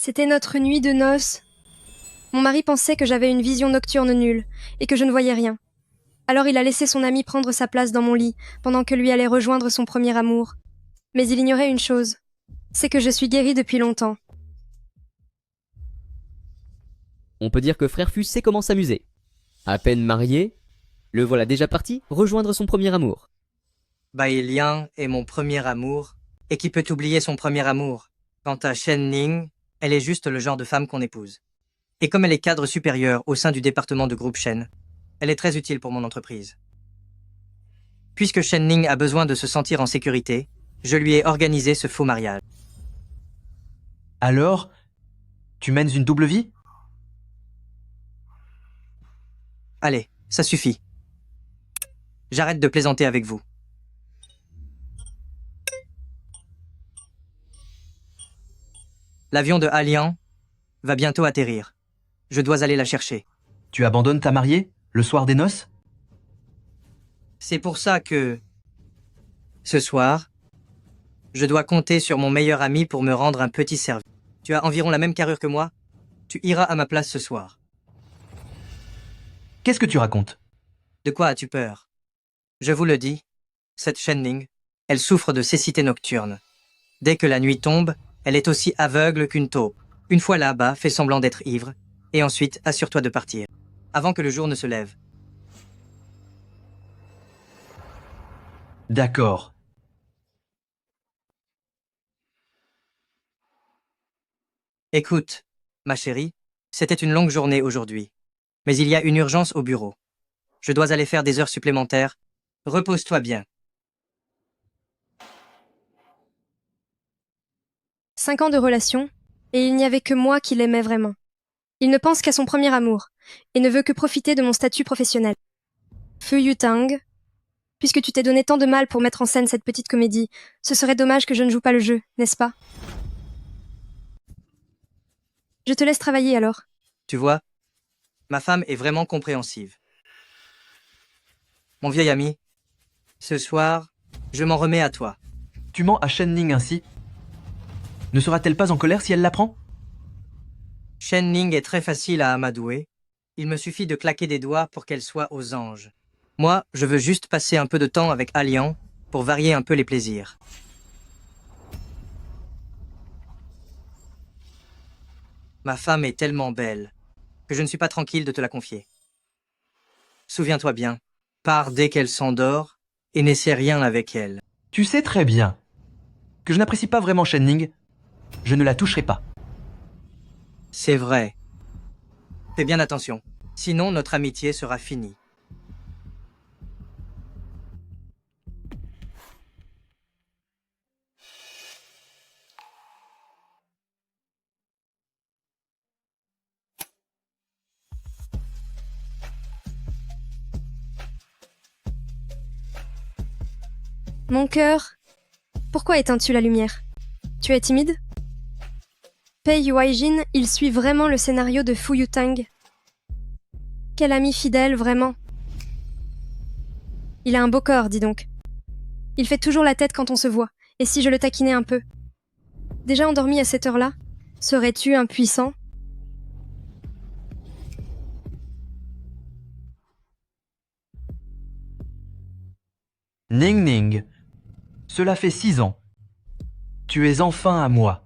C'était notre nuit de noces. Mon mari pensait que j'avais une vision nocturne nulle, et que je ne voyais rien. Alors il a laissé son ami prendre sa place dans mon lit, pendant que lui allait rejoindre son premier amour. Mais il ignorait une chose, c'est que je suis guérie depuis longtemps. On peut dire que Frère Fus sait comment s'amuser. À peine marié, le voilà déjà parti rejoindre son premier amour. Liang est mon premier amour, et qui peut oublier son premier amour. Quant à Shen Ning, elle est juste le genre de femme qu'on épouse. Et comme elle est cadre supérieur au sein du département de groupe Shen, elle est très utile pour mon entreprise. Puisque Shen Ning a besoin de se sentir en sécurité, je lui ai organisé ce faux mariage. Alors, tu mènes une double vie? Allez, ça suffit. J'arrête de plaisanter avec vous. L'avion de Alian va bientôt atterrir. Je dois aller la chercher. Tu abandonnes ta mariée, le soir des noces? C'est pour ça que, ce soir, je dois compter sur mon meilleur ami pour me rendre un petit service. Tu as environ la même carrure que moi. Tu iras à ma place ce soir. Qu'est-ce que tu racontes? De quoi as-tu peur? Je vous le dis, cette Shen Ning, elle souffre de cécité nocturne. Dès que la nuit tombe, elle est aussi aveugle qu'une taupe. Une fois là-bas, fais semblant d'être ivre, et ensuite assure-toi de partir, avant que le jour ne se lève. D'accord. Écoute, ma chérie, c'était une longue journée aujourd'hui, mais il y a une urgence au bureau. Je dois aller faire des heures supplémentaires. Repose-toi bien. 5 ans de relation, et il n'y avait que moi qui l'aimais vraiment. Il ne pense qu'à son premier amour, et ne veut que profiter de mon statut professionnel. Fu Yutang, puisque tu t'es donné tant de mal pour mettre en scène cette petite comédie, ce serait dommage que je ne joue pas le jeu, n'est-ce pas? Je te laisse travailler alors. Tu vois, ma femme est vraiment compréhensive. Mon vieil ami, ce soir, je m'en remets à toi. Tu mens à Shen Ning ainsi? Ne sera-t-elle pas en colère si elle l'apprend? Shen Ning est très facile à amadouer. Il me suffit de claquer des doigts pour qu'elle soit aux anges. Moi, je veux juste passer un peu de temps avec Alian pour varier un peu les plaisirs. Ma femme est tellement belle que je ne suis pas tranquille de te la confier. Souviens-toi bien, pars dès qu'elle s'endort et n'essaie rien avec elle. Tu sais très bien que je n'apprécie pas vraiment Shen Ning. Je ne la toucherai pas. C'est vrai. Fais bien attention, sinon notre amitié sera finie. Mon cœur, pourquoi éteins-tu la lumière? Tu es timide? Pei Yuaijin, il suit vraiment le scénario de Fu Yutang. Quel ami fidèle, vraiment. Il a un beau corps, dis donc. Il fait toujours la tête quand on se voit, et si je le taquinais un peu? Déjà endormi à cette heure-là? Serais-tu impuissant? Ning Ning, cela fait 6 ans. Tu es enfin à moi.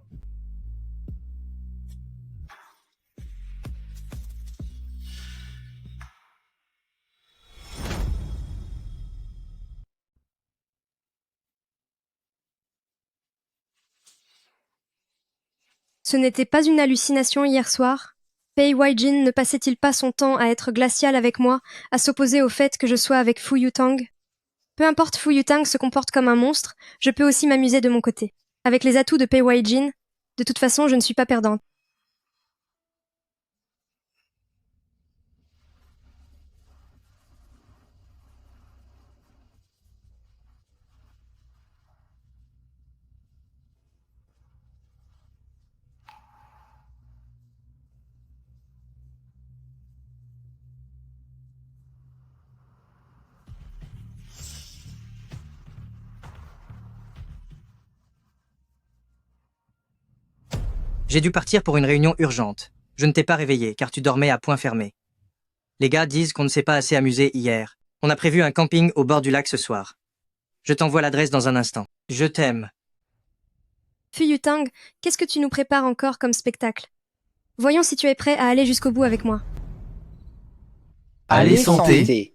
Ce n'était pas une hallucination hier soir? Pei Waijin ne passait-il pas son temps à être glacial avec moi, à s'opposer au fait que je sois avec Fu Yutang? Peu importe Fu Yutang se comporte comme un monstre, je peux aussi m'amuser de mon côté. Avec les atouts de Pei Waijin, de toute façon je ne suis pas perdante. J'ai dû partir pour une réunion urgente. Je ne t'ai pas réveillé, car tu dormais à point fermé. Les gars disent qu'on ne s'est pas assez amusé hier. On a prévu un camping au bord du lac ce soir. Je t'envoie l'adresse dans un instant. Je t'aime. Fuyutang, qu'est-ce que tu nous prépares encore comme spectacle? Voyons si tu es prêt à aller jusqu'au bout avec moi. Allez, santé.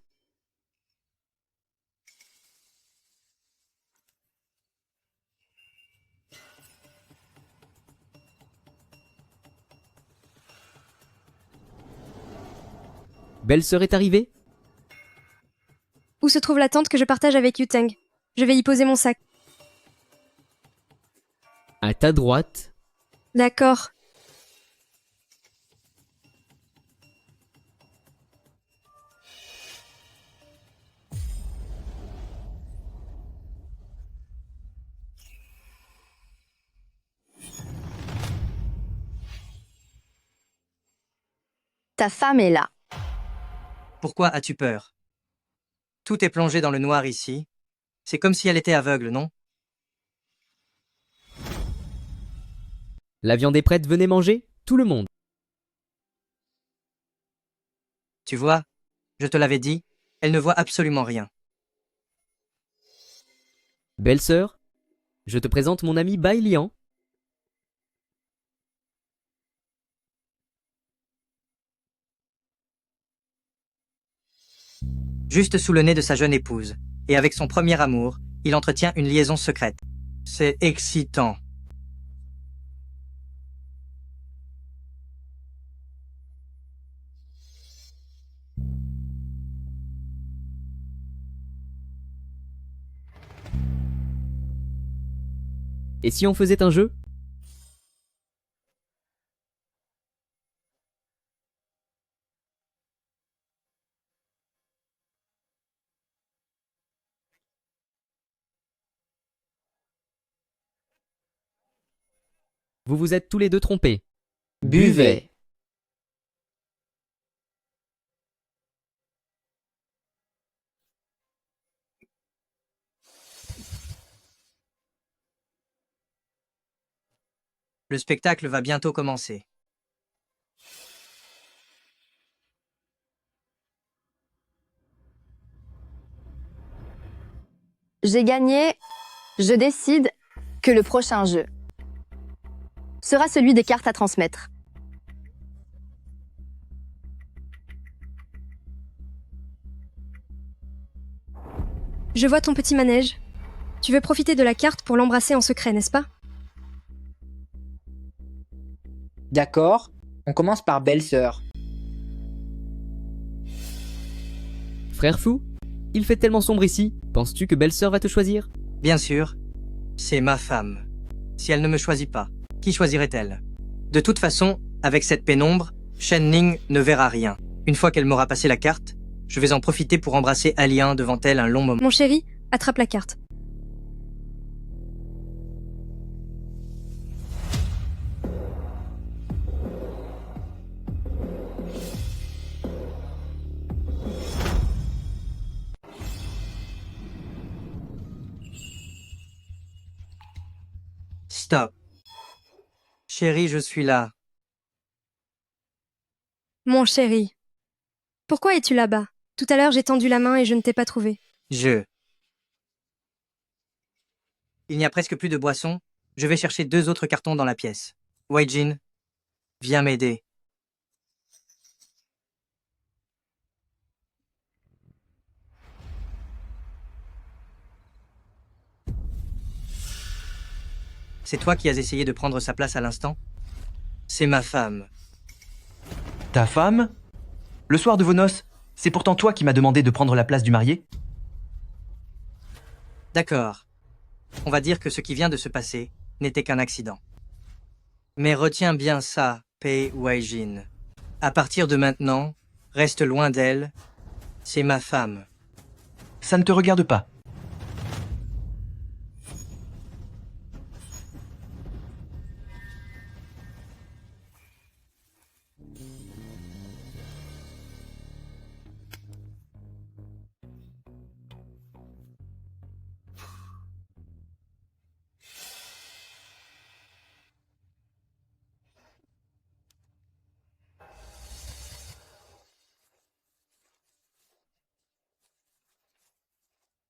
Belle-sœur est arrivée? Où se trouve la tente que je partage avec Yutang? Je vais y poser mon sac. À ta droite. D'accord. Ta femme est là. Pourquoi as-tu peur? Tout est plongé dans le noir ici. C'est comme si elle était aveugle, non? La viande est prête, venez manger, tout le monde. Tu vois, je te l'avais dit, elle ne voit absolument rien. Belle-sœur, je te présente mon ami Bai Lian. Juste sous le nez de sa jeune épouse, et avec son premier amour, il entretient une liaison secrète. C'est excitant. Et si on faisait un jeu? Vous vous êtes tous les deux trompés. Buvez. Le spectacle va bientôt commencer. J'ai gagné. Je décide que le prochain jeu sera celui des cartes à transmettre. Je vois ton petit manège. Tu veux profiter de la carte pour l'embrasser en secret, n'est-ce pas? D'accord, on commence par belle-sœur. Frère fou, il fait tellement sombre ici. Penses-tu que belle-sœur va te choisir? Bien sûr, c'est ma femme. Si elle ne me choisit pas, qui choisirait-elle? De toute façon, avec cette pénombre, Shen Ning ne verra rien. Une fois qu'elle m'aura passé la carte, je vais en profiter pour embrasser Alien devant elle un long moment. Mon chéri, attrape la carte. Stop. Chérie, je suis là. Mon chéri. Pourquoi es-tu là-bas? Tout à l'heure, j'ai tendu la main et je ne t'ai pas trouvé. Il n'y a presque plus de boissons. Je vais chercher 2 autres cartons dans la pièce. Waijin, viens m'aider. C'est toi qui as essayé de prendre sa place à l'instant? C'est ma femme. Ta femme? Le soir de vos noces, c'est pourtant toi qui m'as demandé de prendre la place du marié? D'accord. On va dire que ce qui vient de se passer n'était qu'un accident. Mais retiens bien ça, Pei Waijin. À partir de maintenant, reste loin d'elle. C'est ma femme. Ça ne te regarde pas.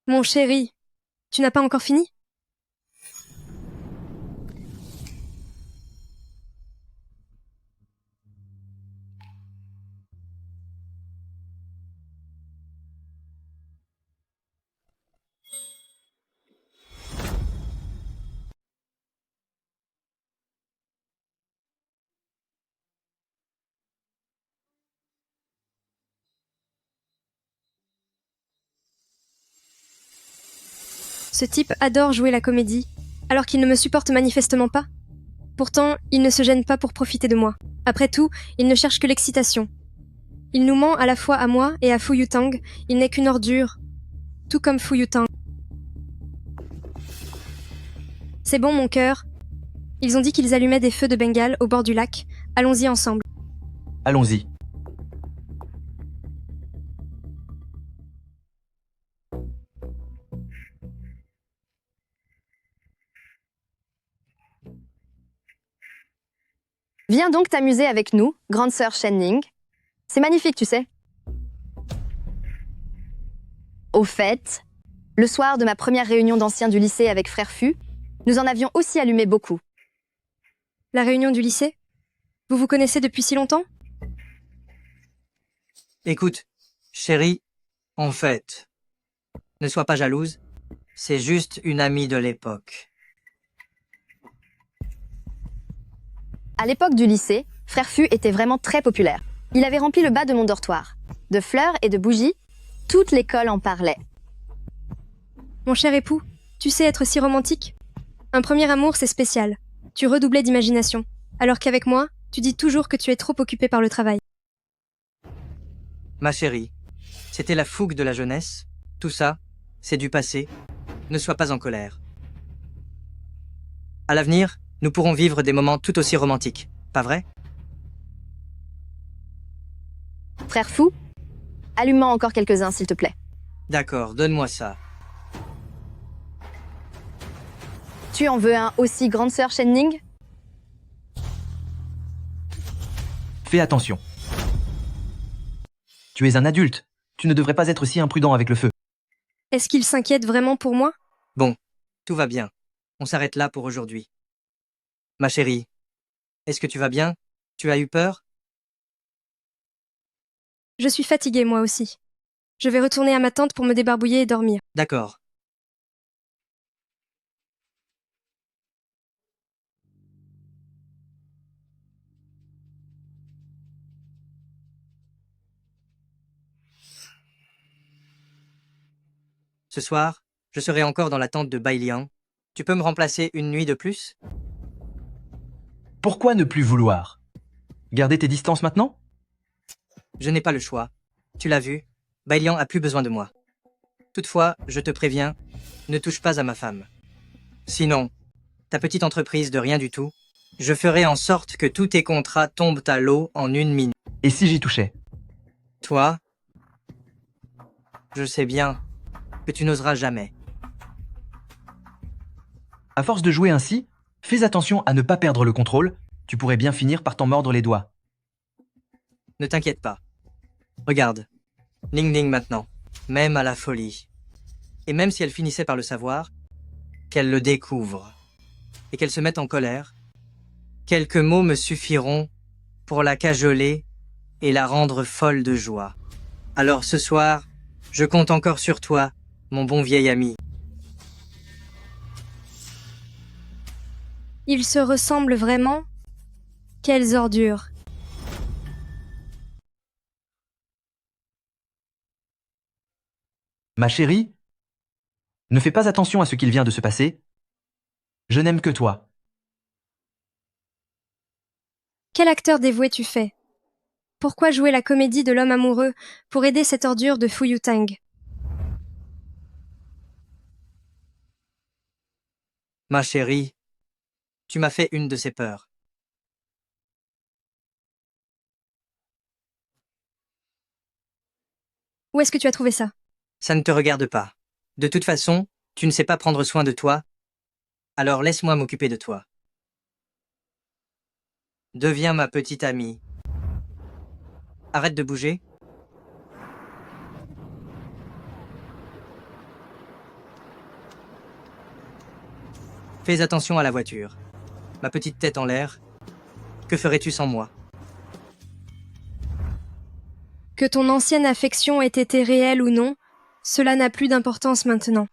Mon chéri, tu n'as pas encore fini? Ce type adore jouer la comédie, alors qu'il ne me supporte manifestement pas. Pourtant, il ne se gêne pas pour profiter de moi. Après tout, il ne cherche que l'excitation. Il nous ment à la fois à moi et à Fu Yutang, il n'est qu'une ordure. Tout comme Fu Yutang. C'est bon, mon cœur. Ils ont dit qu'ils allumaient des feux de Bengale au bord du lac. Allons-y ensemble. Allons-y. Viens donc t'amuser avec nous, grande sœur Shenning. C'est magnifique, tu sais. Au fait, le soir de ma première réunion d'anciens du lycée avec Frère Fu, nous en avions aussi allumé beaucoup. La réunion du lycée? Vous vous connaissez depuis si longtemps? Écoute, chérie, en fait, ne sois pas jalouse. C'est juste une amie de l'époque. À l'époque du lycée, Frère Fu était vraiment très populaire. Il avait rempli le bas de mon dortoir. De fleurs et de bougies, toute l'école en parlait. Mon cher époux, tu sais être si romantique? Un premier amour, c'est spécial. Tu redoublais d'imagination. Alors qu'avec moi, tu dis toujours que tu es trop occupé par le travail. Ma chérie, c'était la fougue de la jeunesse. Tout ça, c'est du passé. Ne sois pas en colère. À l'avenir, nous pourrons vivre des moments tout aussi romantiques, pas vrai? Frère Fu, allume-moi encore quelques-uns, s'il te plaît. D'accord, donne-moi ça. Tu en veux un aussi, grande sœur Shenning? Fais attention. Tu es un adulte. Tu ne devrais pas être si imprudent avec le feu. Est-ce qu'il s'inquiète vraiment pour moi? Bon, tout va bien. On s'arrête là pour aujourd'hui. Ma chérie, est-ce que tu vas bien? Tu as eu peur? Je suis fatiguée, moi aussi. Je vais retourner à ma tente pour me débarbouiller et dormir. D'accord. Ce soir, je serai encore dans la tente de Bai Liang. Tu peux me remplacer une nuit de plus? Pourquoi ne plus vouloir? Garder tes distances maintenant? Je n'ai pas le choix. Tu l'as vu, Bai Liang a plus besoin de moi. Toutefois, je te préviens, ne touche pas à ma femme. Sinon, ta petite entreprise de rien du tout, je ferai en sorte que tous tes contrats tombent à l'eau en une minute. Et si j'y touchais? Toi, je sais bien que tu n'oseras jamais. À force de jouer ainsi, fais attention à ne pas perdre le contrôle. Tu pourrais bien finir par t'en mordre les doigts. Ne t'inquiète pas. Regarde, Ning Ning maintenant, même à la folie. Et même si elle finissait par le savoir, qu'elle le découvre et qu'elle se mette en colère, quelques mots me suffiront pour la cajoler et la rendre folle de joie. Alors ce soir, je compte encore sur toi, mon bon vieil ami. Ils se ressemblent vraiment? Quelles ordures! Ma chérie, ne fais pas attention à ce qu'il vient de se passer. Je n'aime que toi. Quel acteur dévoué tu fais? Pourquoi jouer la comédie de l'homme amoureux pour aider cette ordure de Fu Yutang? Ma chérie, tu m'as fait une de ces peurs. Où est-ce que tu as trouvé ça? Ça ne te regarde pas. De toute façon, tu ne sais pas prendre soin de toi, alors laisse-moi m'occuper de toi. Deviens ma petite amie. Arrête de bouger. Fais attention à la voiture. Ma petite tête en l'air. Que ferais-tu sans moi? Que ton ancienne affection ait été réelle ou non, cela n'a plus d'importance maintenant.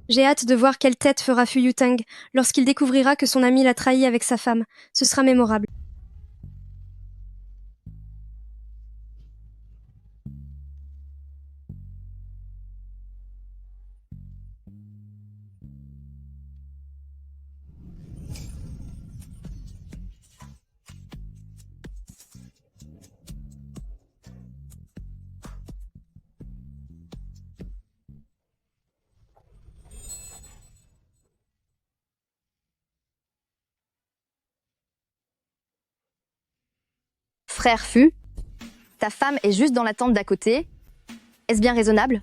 J'ai hâte de voir quelle tête fera Fu Yutang lorsqu'il découvrira que son ami l'a trahi avec sa femme. Ce sera mémorable. Frère Fu, ta femme est juste dans la tente d'à côté. Est-ce bien raisonnable?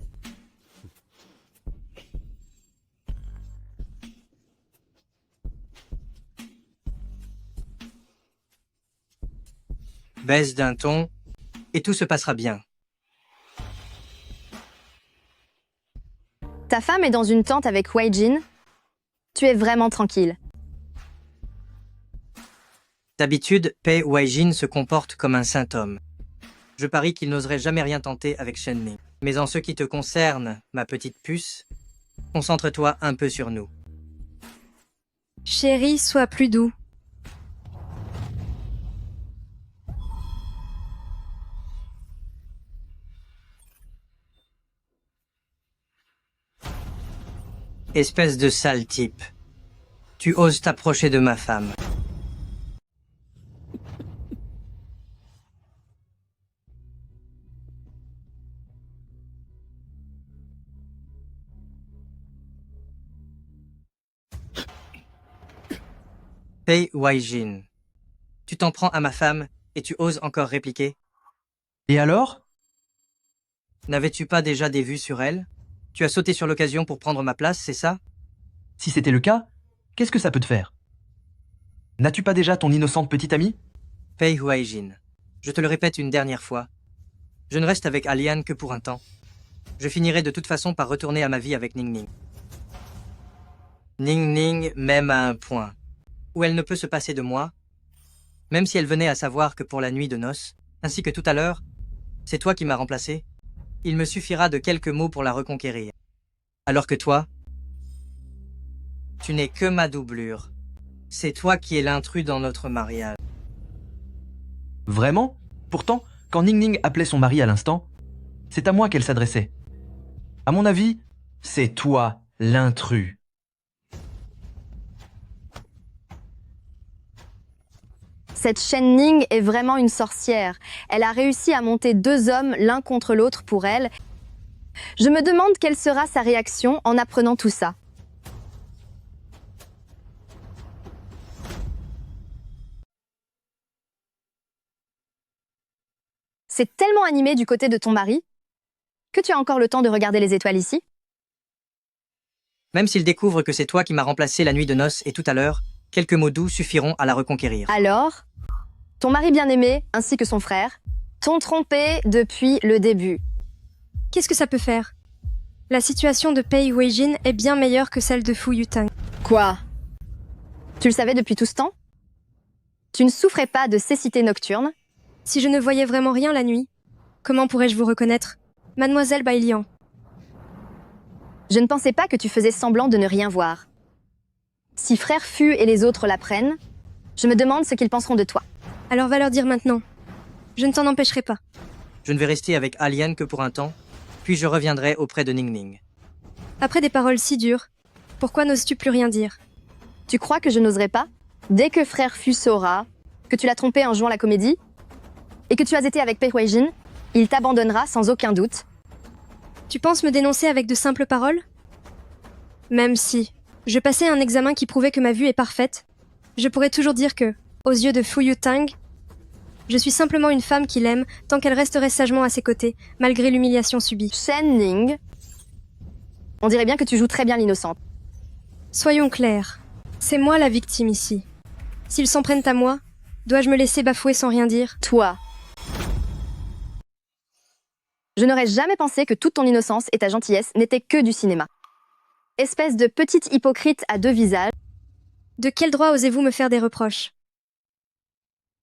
Baisse d'un ton, et tout se passera bien. Ta femme est dans une tente avec Wei Jin. Tu es vraiment tranquille. D'habitude, Pei Weijin se comporte comme un saint homme. Je parie qu'il n'oserait jamais rien tenter avec Shen Ning. Mais en ce qui te concerne, ma petite puce, concentre-toi un peu sur nous. Chérie, sois plus doux. Espèce de sale type. Tu oses t'approcher de ma femme. Pei Weijin. Tu t'en prends à ma femme et tu oses encore répliquer? Et alors? N'avais-tu pas déjà des vues sur elle? Tu as sauté sur l'occasion pour prendre ma place, c'est ça? Si c'était le cas, qu'est-ce que ça peut te faire? N'as-tu pas déjà ton innocente petite amie? Pei Weijin. Je te le répète une dernière fois. Je ne reste avec Alian que pour un temps. Je finirai de toute façon par retourner à ma vie avec Ning Ning. Ning Ning m'aime à un point où elle ne peut se passer de moi, même si elle venait à savoir que pour la nuit de noces, ainsi que tout à l'heure, c'est toi qui m'as remplacé, il me suffira de quelques mots pour la reconquérir. Alors que toi, tu n'es que ma doublure. C'est toi qui es l'intrus dans notre mariage. Vraiment? Pourtant, quand Ning Ning appelait son mari à l'instant, c'est à moi qu'elle s'adressait. À mon avis, c'est toi l'intrus. Cette Shen Ning est vraiment une sorcière. Elle a réussi à monter deux hommes l'un contre l'autre pour elle. Je me demande quelle sera sa réaction en apprenant tout ça. C'est tellement animé du côté de ton mari que tu as encore le temps de regarder les étoiles ici. Même s'il découvre que c'est toi qui m'as remplacé la nuit de noces et tout à l'heure, quelques mots doux suffiront à la reconquérir. Alors, ton mari bien-aimé, ainsi que son frère, t'ont trompé depuis le début. Qu'est-ce que ça peut faire? La situation de Pei Weijin est bien meilleure que celle de Fu Yutang. Quoi? Tu le savais depuis tout ce temps? Tu ne souffrais pas de cécité nocturne? Si je ne voyais vraiment rien la nuit, comment pourrais-je vous reconnaître? Mademoiselle Bailian. Je ne pensais pas que tu faisais semblant de ne rien voir. Si Frère Fu et les autres l'apprennent, je me demande ce qu'ils penseront de toi. Alors va leur dire maintenant. Je ne t'en empêcherai pas. Je ne vais rester avec Alian que pour un temps, puis je reviendrai auprès de Ning Ning. Après des paroles si dures, pourquoi n'oses-tu plus rien dire? Tu crois que je n'oserais pas? Dès que Frère Fu saura que tu l'as trompé en jouant la comédie, et que tu as été avec Pei Weijin, il t'abandonnera sans aucun doute. Tu penses me dénoncer avec de simples paroles? Même si je passais un examen qui prouvait que ma vue est parfaite, je pourrais toujours dire que, aux yeux de Fu Yutang, je suis simplement une femme qu'il aime tant qu'elle resterait sagement à ses côtés, malgré l'humiliation subie. Shen Ning, on dirait bien que tu joues très bien l'innocente. Soyons clairs, c'est moi la victime ici. S'ils s'en prennent à moi, Dois-je me laisser bafouer sans rien dire? Toi. Je n'aurais jamais pensé que toute ton innocence et ta gentillesse n'étaient que du cinéma. Espèce de petite hypocrite à deux visages. De quel droit osez-vous me faire des reproches?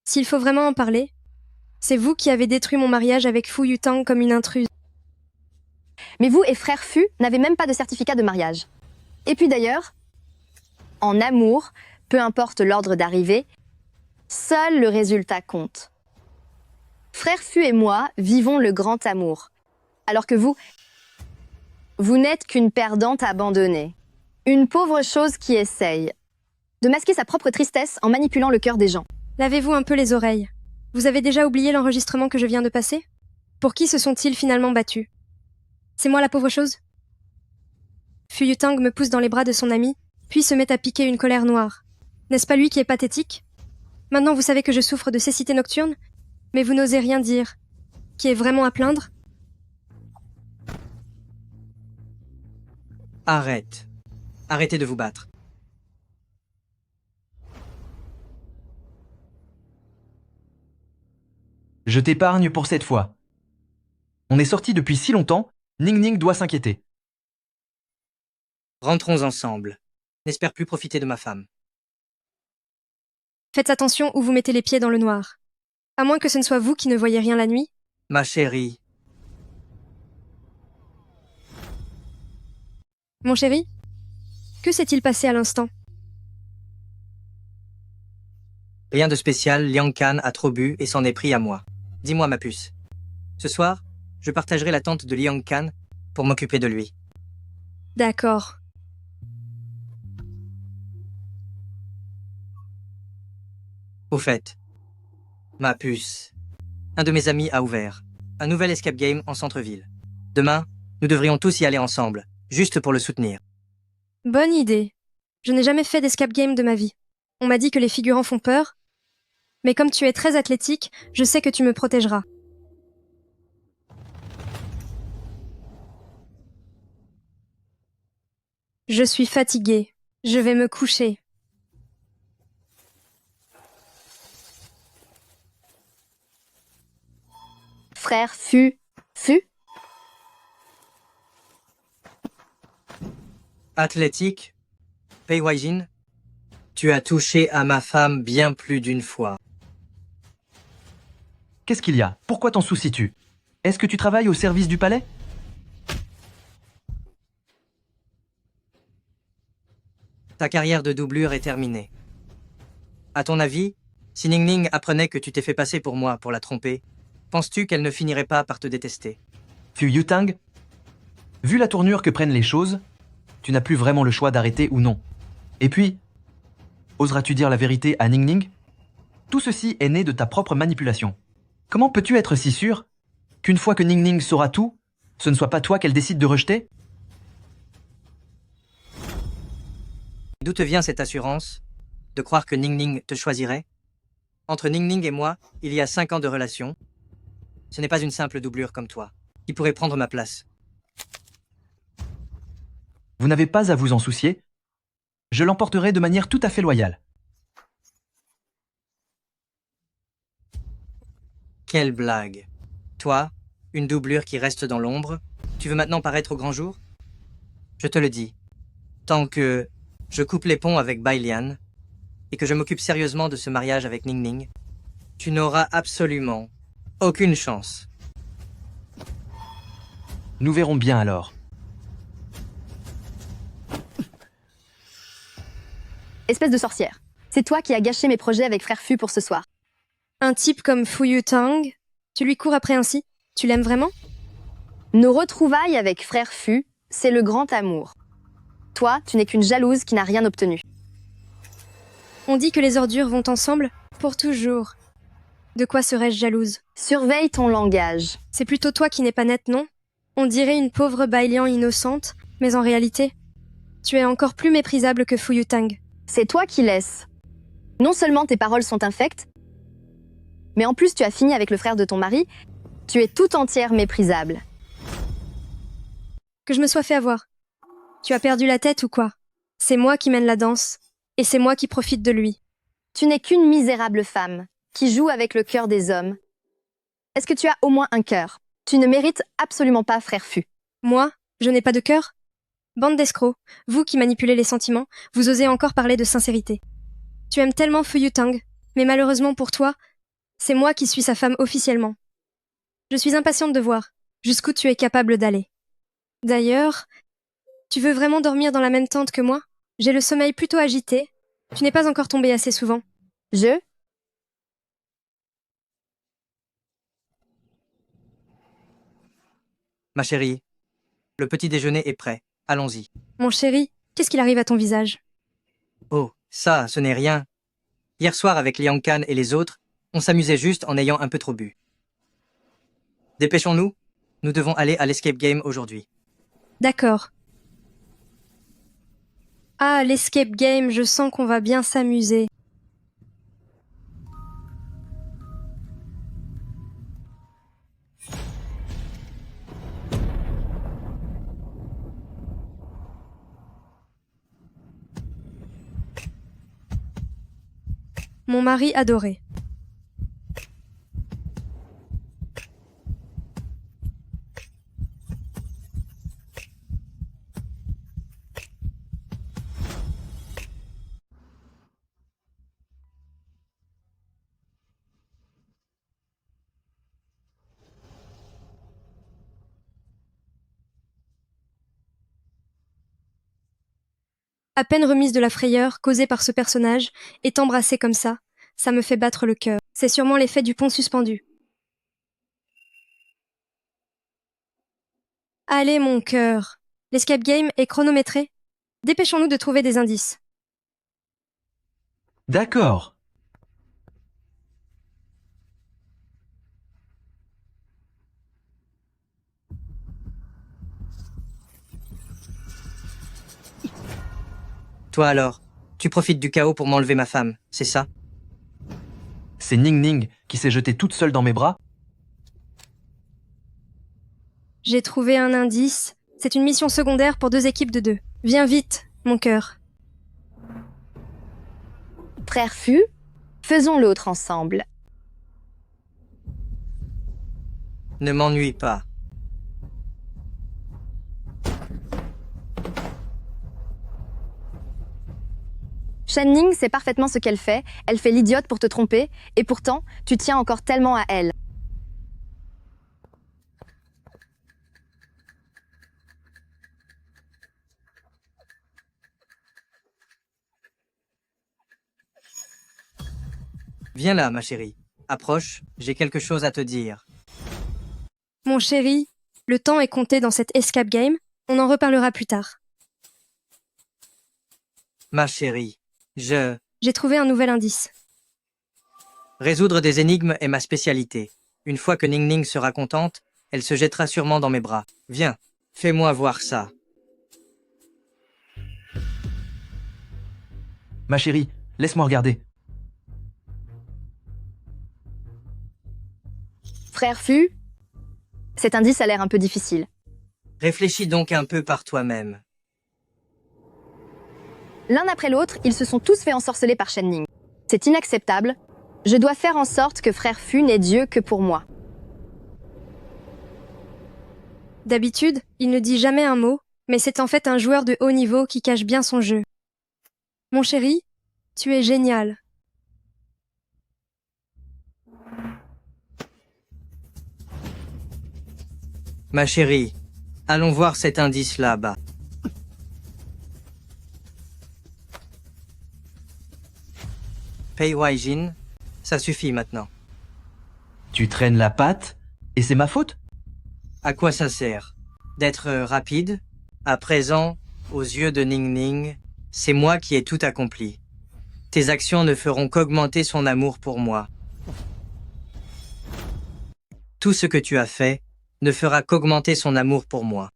S'il faut vraiment en parler, c'est vous qui avez détruit mon mariage avec Fu Yutang comme une intruse. Mais vous et frère Fu n'avez même pas de certificat de mariage. Et puis d'ailleurs, en amour, peu importe l'ordre d'arrivée, seul le résultat compte. Frère Fu et moi vivons le grand amour. Alors que vous n'êtes qu'une perdante abandonnée. Une pauvre chose qui essaye de masquer sa propre tristesse en manipulant le cœur des gens. Lavez-vous un peu les oreilles. Vous avez déjà oublié l'enregistrement que je viens de passer? Pour qui se sont-ils finalement battus? C'est moi la pauvre chose? Fu Yutang me pousse dans les bras de son ami, puis se met à piquer une colère noire. N'est-ce pas lui qui est pathétique? Maintenant vous savez que je souffre de cécité nocturne, mais vous n'osez rien dire. Qui est vraiment à plaindre? Arrête. Arrêtez de vous battre. Je t'épargne pour cette fois. On est sorti depuis si longtemps, Ning Ning doit s'inquiéter. Rentrons ensemble. N'espère plus profiter de ma femme. Faites attention où vous mettez les pieds dans le noir. À moins que ce ne soit vous qui ne voyez rien la nuit. Ma chérie, Mon chéri? Que s'est-il passé à l'instant? rien de spécial, Liang Kan a trop bu et s'en est pris à moi. Dis-moi, ma puce. Ce soir, je partagerai la tente de Liang Kan pour m'occuper de lui. D'accord. Au fait, ma puce, un de mes amis a ouvert un nouvel escape game en centre-ville. Demain, nous devrions tous y aller ensemble, juste pour le soutenir. Bonne idée. Je n'ai jamais fait d'escape game de ma vie. On m'a dit que les figurants font peur. Mais comme tu es très athlétique, je sais que tu me protégeras. Je suis fatiguée. Je vais me coucher. Frère Fu. Athlétique, Pei Waijin, tu as touché à ma femme bien plus d'une fois. Qu'est-ce qu'il y a? Pourquoi t'en soucies-tu? Est-ce que tu travailles au service du palais? Ta carrière de doublure est terminée. À ton avis, si Ning Ning apprenait que tu t'es fait passer pour moi pour la tromper, penses-tu qu'elle ne finirait pas par te détester? Fu Yutang, vu la tournure que prennent les choses, tu n'as plus vraiment le choix d'arrêter ou non. Et puis, oseras-tu dire la vérité à Ning Ning? Tout ceci est né de ta propre manipulation. Comment peux-tu être si sûr qu'une fois que Ning Ning saura tout, ce ne soit pas toi qu'elle décide de rejeter? D'où te vient cette assurance de croire que Ning Ning te choisirait? Entre Ning Ning et moi, il y a 5 ans de relation. Ce n'est pas une simple doublure comme toi, qui pourrait prendre ma place. Vous n'avez pas à vous en soucier. Je l'emporterai de manière tout à fait loyale. Quelle blague. Toi, une doublure qui reste dans l'ombre, tu veux maintenant paraître au grand jour? Je te le dis, tant que je coupe les ponts avec Bai Lian et que je m'occupe sérieusement de ce mariage avec Ning Ning, tu n'auras absolument aucune chance. Nous verrons bien alors. Espèce de sorcière. C'est toi qui as gâché mes projets avec frère Fu pour ce soir. Un type comme Fu Yutang, tu lui cours après ainsi? Tu l'aimes vraiment? Nos retrouvailles avec frère Fu, c'est le grand amour. Toi, tu n'es qu'une jalouse qui n'a rien obtenu. On dit que les ordures vont ensemble pour toujours. De quoi serais-je jalouse? Surveille ton langage. C'est plutôt toi qui n'es pas nette, non? On dirait une pauvre Bailian innocente, mais en réalité, tu es encore plus méprisable que Fu Yutang. C'est toi qui laisses. Non seulement tes paroles sont infectes, mais en plus tu as fini avec le frère de ton mari, tu es tout entière méprisable. Que je me sois fait avoir. Tu as perdu la tête ou quoi? C'est moi qui mène la danse, et c'est moi qui profite de lui. Tu n'es qu'une misérable femme, qui joue avec le cœur des hommes. Est-ce que tu as au moins un cœur? Tu ne mérites absolument pas frère Fu. Moi, je n'ai pas de cœur? Bande d'escrocs, vous qui manipulez les sentiments, vous osez encore parler de sincérité. Tu aimes tellement Fu Yutang, mais malheureusement pour toi, c'est moi qui suis sa femme officiellement. Je suis impatiente de voir jusqu'où tu es capable d'aller. D'ailleurs, tu veux vraiment dormir dans la même tente que moi? J'ai le sommeil plutôt agité. Tu n'es pas encore tombé assez souvent. Je? Ma chérie, le petit déjeuner est prêt. Allons-y. Mon chéri, qu'est-ce qu'il arrive à ton visage? Oh, ça, ce n'est rien. Hier soir, avec Liang Kan et les autres, on s'amusait juste en ayant un peu trop bu. Dépêchons-nous. Nous devons aller à l'escape game aujourd'hui. D'accord. Ah, l'escape game, je sens qu'on va bien s'amuser. Mon mari adoré. À peine remise de la frayeur causée par ce personnage, et embrassée comme ça me fait battre le cœur. C'est sûrement l'effet du pont suspendu. Allez, mon cœur. L'escape game est chronométré. Dépêchons-nous de trouver des indices. D'accord. Toi alors, tu profites du chaos pour m'enlever ma femme, c'est ça? C'est Ning Ning qui s'est jetée toute seule dans mes bras. J'ai trouvé un indice. C'est une mission secondaire pour 2 équipes de 2. Viens vite, mon cœur. Frère Fu, faisons l'autre ensemble. Ne m'ennuie pas. Shen Ning sait parfaitement ce qu'elle fait l'idiote pour te tromper, et pourtant, tu tiens encore tellement à elle. Viens là, ma chérie. Approche, j'ai quelque chose à te dire. Mon chéri, le temps est compté dans cette escape game. On en reparlera plus tard. Ma chérie, J'ai trouvé un nouvel indice. Résoudre des énigmes est ma spécialité. Une fois que Ning Ning sera contente, elle se jettera sûrement dans mes bras. Viens, fais-moi voir ça. Ma chérie, laisse-moi regarder. Frère Fu, cet indice a l'air un peu difficile. Réfléchis donc un peu par toi-même. L'un après l'autre, ils se sont tous fait ensorceler par Shen Ning. C'est inacceptable. Je dois faire en sorte que Frère Fu n'ait Dieu que pour moi. D'habitude, il ne dit jamais un mot, mais c'est en fait un joueur de haut niveau qui cache bien son jeu. Mon chéri, tu es génial. Ma chérie, allons voir cet indice là-bas. Pei Wai-jin, ça suffit maintenant. Tu traînes la patte et c'est ma faute? À quoi ça sert? D'être rapide? À présent, aux yeux de Ning Ning, c'est moi qui ai tout accompli. Tes actions ne feront qu'augmenter son amour pour moi. Tout ce que tu as fait ne fera qu'augmenter son amour pour moi.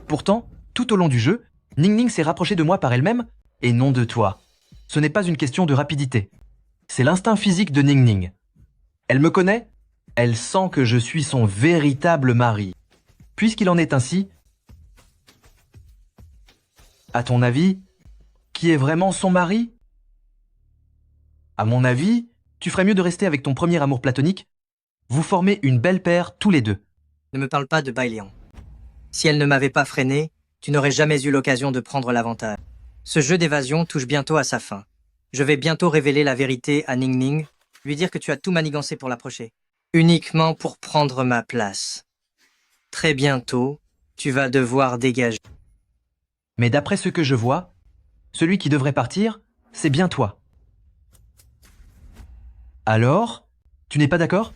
Pourtant, tout au long du jeu, Ning Ning s'est rapprochée de moi par elle-même et non de toi. Ce n'est pas une question de rapidité. C'est l'instinct physique de Ning Ning. Elle me connaît, elle sent que je suis son véritable mari. Puisqu'il en est ainsi, à ton avis, qui est vraiment son mari? À mon avis, tu ferais mieux de rester avec ton premier amour platonique. Vous formez une belle paire tous les deux. Ne me parle pas de Bai Liang. Si elle ne m'avait pas freiné, tu n'aurais jamais eu l'occasion de prendre l'avantage. Ce jeu d'évasion touche bientôt à sa fin. Je vais bientôt révéler la vérité à Ning Ning, lui dire que tu as tout manigancé pour l'approcher. Uniquement pour prendre ma place. Très bientôt, tu vas devoir dégager. Mais d'après ce que je vois, celui qui devrait partir, c'est bien toi. Alors, tu n'es pas d'accord?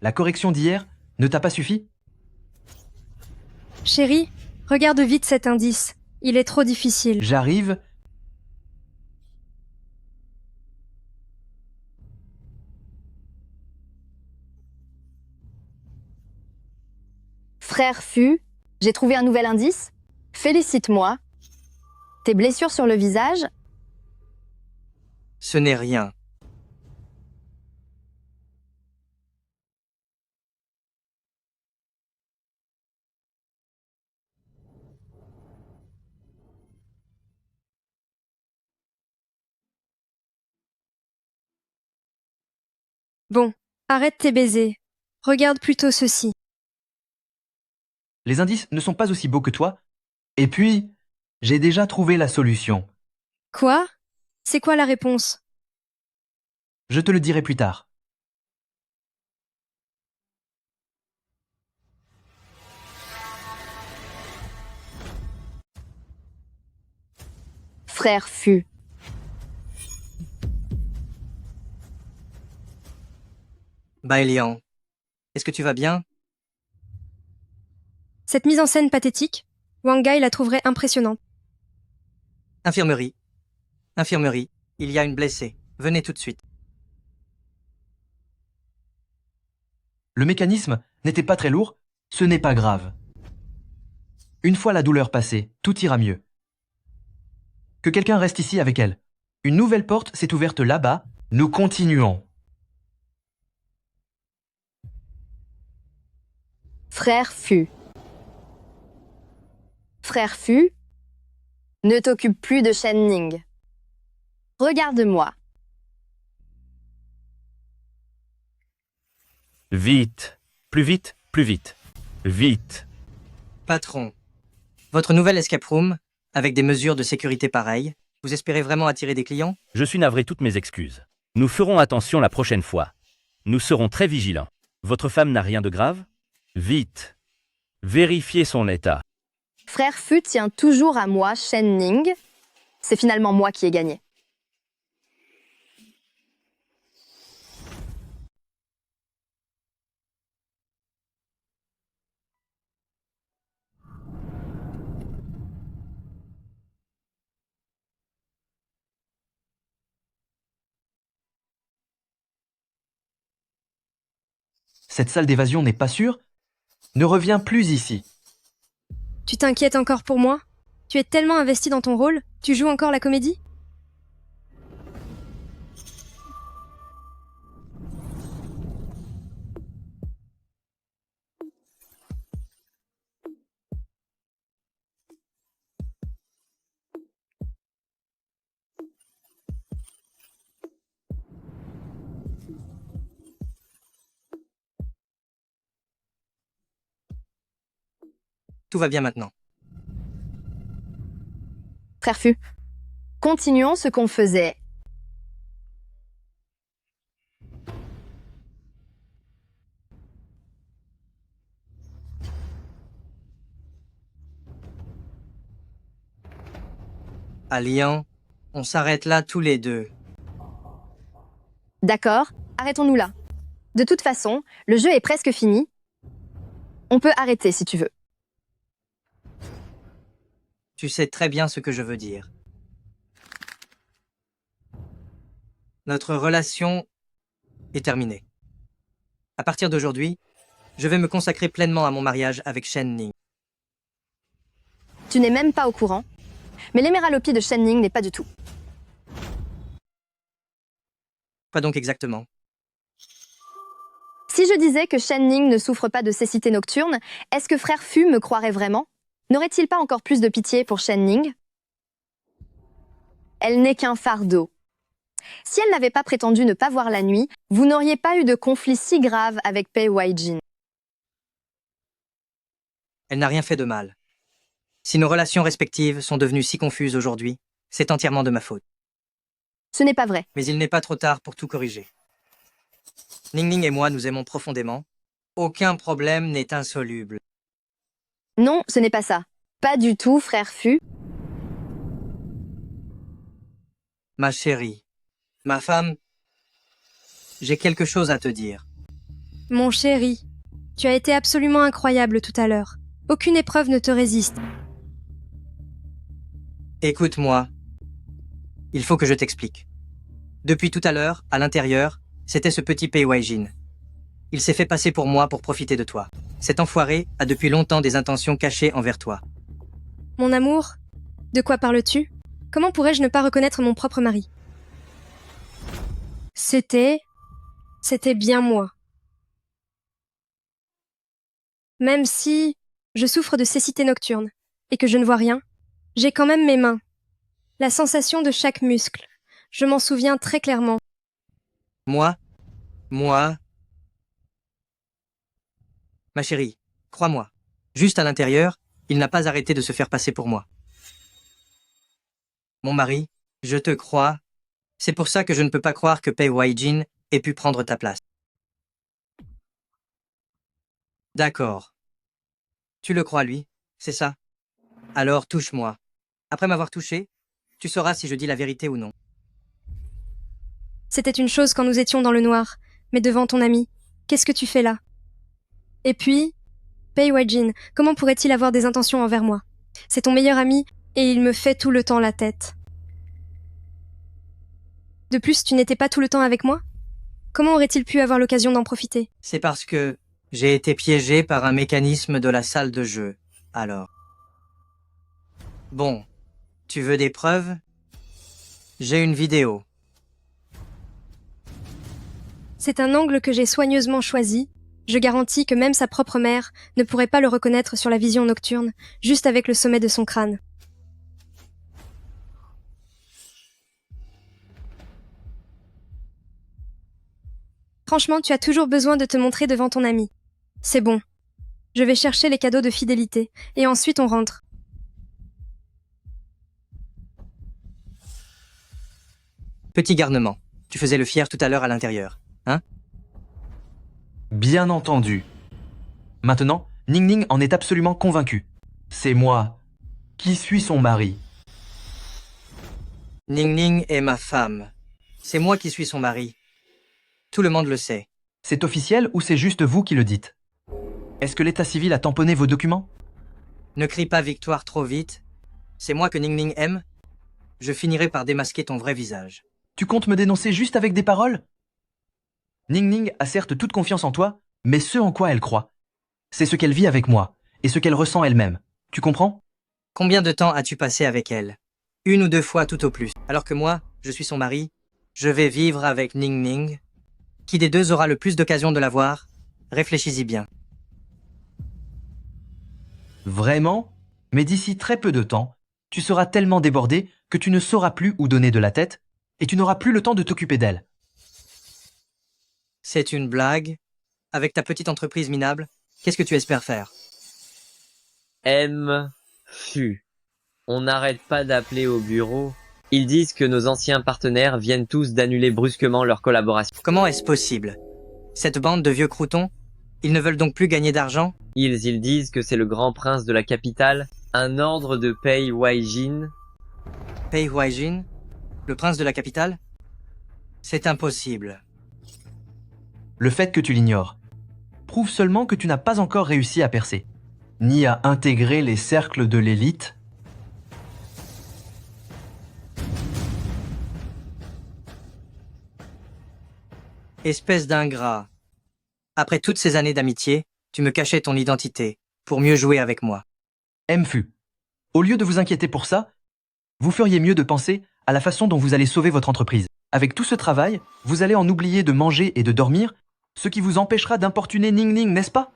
La correction d'hier ne t'a pas suffi? Chérie, regarde vite cet indice. Il est trop difficile. J'arrive. Frère Fu, j'ai trouvé un nouvel indice. Félicite-moi. Tes blessures sur le visage, Ce n'est rien. Bon, arrête tes baisers. Regarde plutôt ceci. Les indices ne sont pas aussi beaux que toi. Et puis, j'ai déjà trouvé la solution. Quoi? C'est quoi la réponse? Je te le dirai plus tard. frère Fu. Bai Liang, est-ce que tu vas bien? Cette mise en scène pathétique, Wang Gai la trouverait impressionnante. Infirmerie. Infirmerie. Il y a une blessée. Venez tout de suite. Le mécanisme n'était pas très lourd, ce n'est pas grave. Une fois la douleur passée, tout ira mieux. Que quelqu'un reste ici avec elle. Une nouvelle porte s'est ouverte là-bas, nous continuons. Frère Fu. Frère Fu, ne t'occupe plus de Shen Ning. Regarde-moi. Vite, plus vite, plus vite. Vite. Patron, votre nouvelle escape room, avec des mesures de sécurité pareilles, vous espérez vraiment attirer des clients? Je suis navré, toutes mes excuses. Nous ferons attention la prochaine fois. Nous serons très vigilants. Votre femme n'a rien de grave? Vite. Vérifiez son état. Frère Fu tient toujours à moi, Shen Ning. C'est finalement moi qui ai gagné. Cette salle d'évasion n'est pas sûre? Ne reviens plus ici. Tu t'inquiètes encore pour moi? Tu es tellement investi dans ton rôle? Tu joues encore la comédie? Tout va bien maintenant. Frère Fu, continuons ce qu'on faisait. À Lian, on s'arrête là tous les deux. D'accord, arrêtons-nous là. De toute façon, le jeu est presque fini. On peut arrêter si tu veux. Tu sais très bien ce que je veux dire. Notre relation est terminée. À partir d'aujourd'hui, je vais me consacrer pleinement à mon mariage avec Shen Ning. Tu n'es même pas au courant. Mais l'héméralopie de Shen Ning n'est pas du tout. Quoi donc exactement? Si je disais que Shen Ning ne souffre pas de cécité nocturne, est-ce que frère Fu me croirait vraiment? N'aurait-il pas encore plus de pitié pour Shen Ning? Elle n'est qu'un fardeau. Si elle n'avait pas prétendu ne pas voir la nuit, vous n'auriez pas eu de conflit si grave avec Pei Wai-jin. Elle n'a rien fait de mal. Si nos relations respectives sont devenues si confuses aujourd'hui, c'est entièrement de ma faute. Ce n'est pas vrai. Mais il n'est pas trop tard pour tout corriger. Ning Ning et moi nous aimons profondément. Aucun problème n'est insoluble. Non, ce n'est pas ça. Pas du tout, frère Fu. Ma chérie, ma femme, j'ai quelque chose à te dire. Mon chéri, tu as été absolument incroyable tout à l'heure. Aucune épreuve ne te résiste. Écoute-moi. Il faut que je t'explique. Depuis tout à l'heure, à l'intérieur, c'était ce petit Pei Wai-jin. Il s'est fait passer pour moi pour profiter de toi. Cet enfoiré a depuis longtemps des intentions cachées envers toi. Mon amour, de quoi parles-tu? Comment pourrais-je ne pas reconnaître mon propre mari? C'était bien moi. Même si je souffre de cécité nocturne et que je ne vois rien, j'ai quand même mes mains. La sensation de chaque muscle. Je m'en souviens très clairement. Moi. Ma chérie, crois-moi. Juste à l'intérieur, il n'a pas arrêté de se faire passer pour moi. Mon mari, je te crois. C'est pour ça que je ne peux pas croire que Pei Wai-jin ait pu prendre ta place. D'accord. Tu le crois, lui, c'est ça? Alors touche-moi. Après m'avoir touché, tu sauras si je dis la vérité ou non. C'était une chose quand nous étions dans le noir, mais devant ton ami, qu'est-ce que tu fais là? Et puis, Pei Wai-jin, comment pourrait-il avoir des intentions envers moi? C'est ton meilleur ami, et il me fait tout le temps la tête. De plus, tu n'étais pas tout le temps avec moi? Comment aurait-il pu avoir l'occasion d'en profiter? C'est parce que j'ai été piégé par un mécanisme de la salle de jeu. Alors. Bon, tu veux des preuves? J'ai une vidéo. C'est un angle que j'ai soigneusement choisi. Je garantis que même sa propre mère ne pourrait pas le reconnaître sur la vision nocturne, juste avec le sommet de son crâne. Franchement, tu as toujours besoin de te montrer devant ton ami. C'est bon. Je vais chercher les cadeaux de fidélité, et ensuite on rentre. Petit garnement. Tu faisais le fier tout à l'heure à l'intérieur, hein? Bien entendu. Maintenant, Ning Ning en est absolument convaincu. C'est moi qui suis son mari. Ning Ning est ma femme. C'est moi qui suis son mari. Tout le monde le sait. C'est officiel ou c'est juste vous qui le dites? Est-ce que l'état civil a tamponné vos documents? Ne crie pas victoire trop vite. C'est moi que Ning Ning aime. Je finirai par démasquer ton vrai visage. Tu comptes me dénoncer juste avec des paroles? Ning Ning a certes toute confiance en toi, mais ce en quoi elle croit, c'est ce qu'elle vit avec moi, et ce qu'elle ressent elle-même. Tu comprends? Combien de temps as-tu passé avec elle? 1 ou 2 fois tout au plus. Alors que moi, je suis son mari, je vais vivre avec Ning Ning. Qui des deux aura le plus d'occasion de la voir? Réfléchis-y bien. Vraiment? Mais d'ici très peu de temps, tu seras tellement débordé que tu ne sauras plus où donner de la tête, et tu n'auras plus le temps de t'occuper d'elle. C'est une blague? Avec ta petite entreprise minable, qu'est-ce que tu espères faire? Fu. On n'arrête pas d'appeler au bureau. Ils disent que nos anciens partenaires viennent tous d'annuler brusquement leur collaboration. Comment est-ce possible? Cette bande de vieux croutons? Ils ne veulent donc plus gagner d'argent? Ils disent que c'est le grand prince de la capitale, un ordre de Pei Wai-jin. Pei Wai-jin? Le prince de la capitale? C'est impossible. Le fait que tu l'ignores prouve seulement que tu n'as pas encore réussi à percer, ni à intégrer les cercles de l'élite. Espèce d'ingrat. Après toutes ces années d'amitié, tu me cachais ton identité, pour mieux jouer avec moi. Mfu, au lieu de vous inquiéter pour ça, vous feriez mieux de penser à la façon dont vous allez sauver votre entreprise. Avec tout ce travail, vous allez en oublier de manger et de dormir, ce qui vous empêchera d'importuner Ning Ning, n'est-ce pas?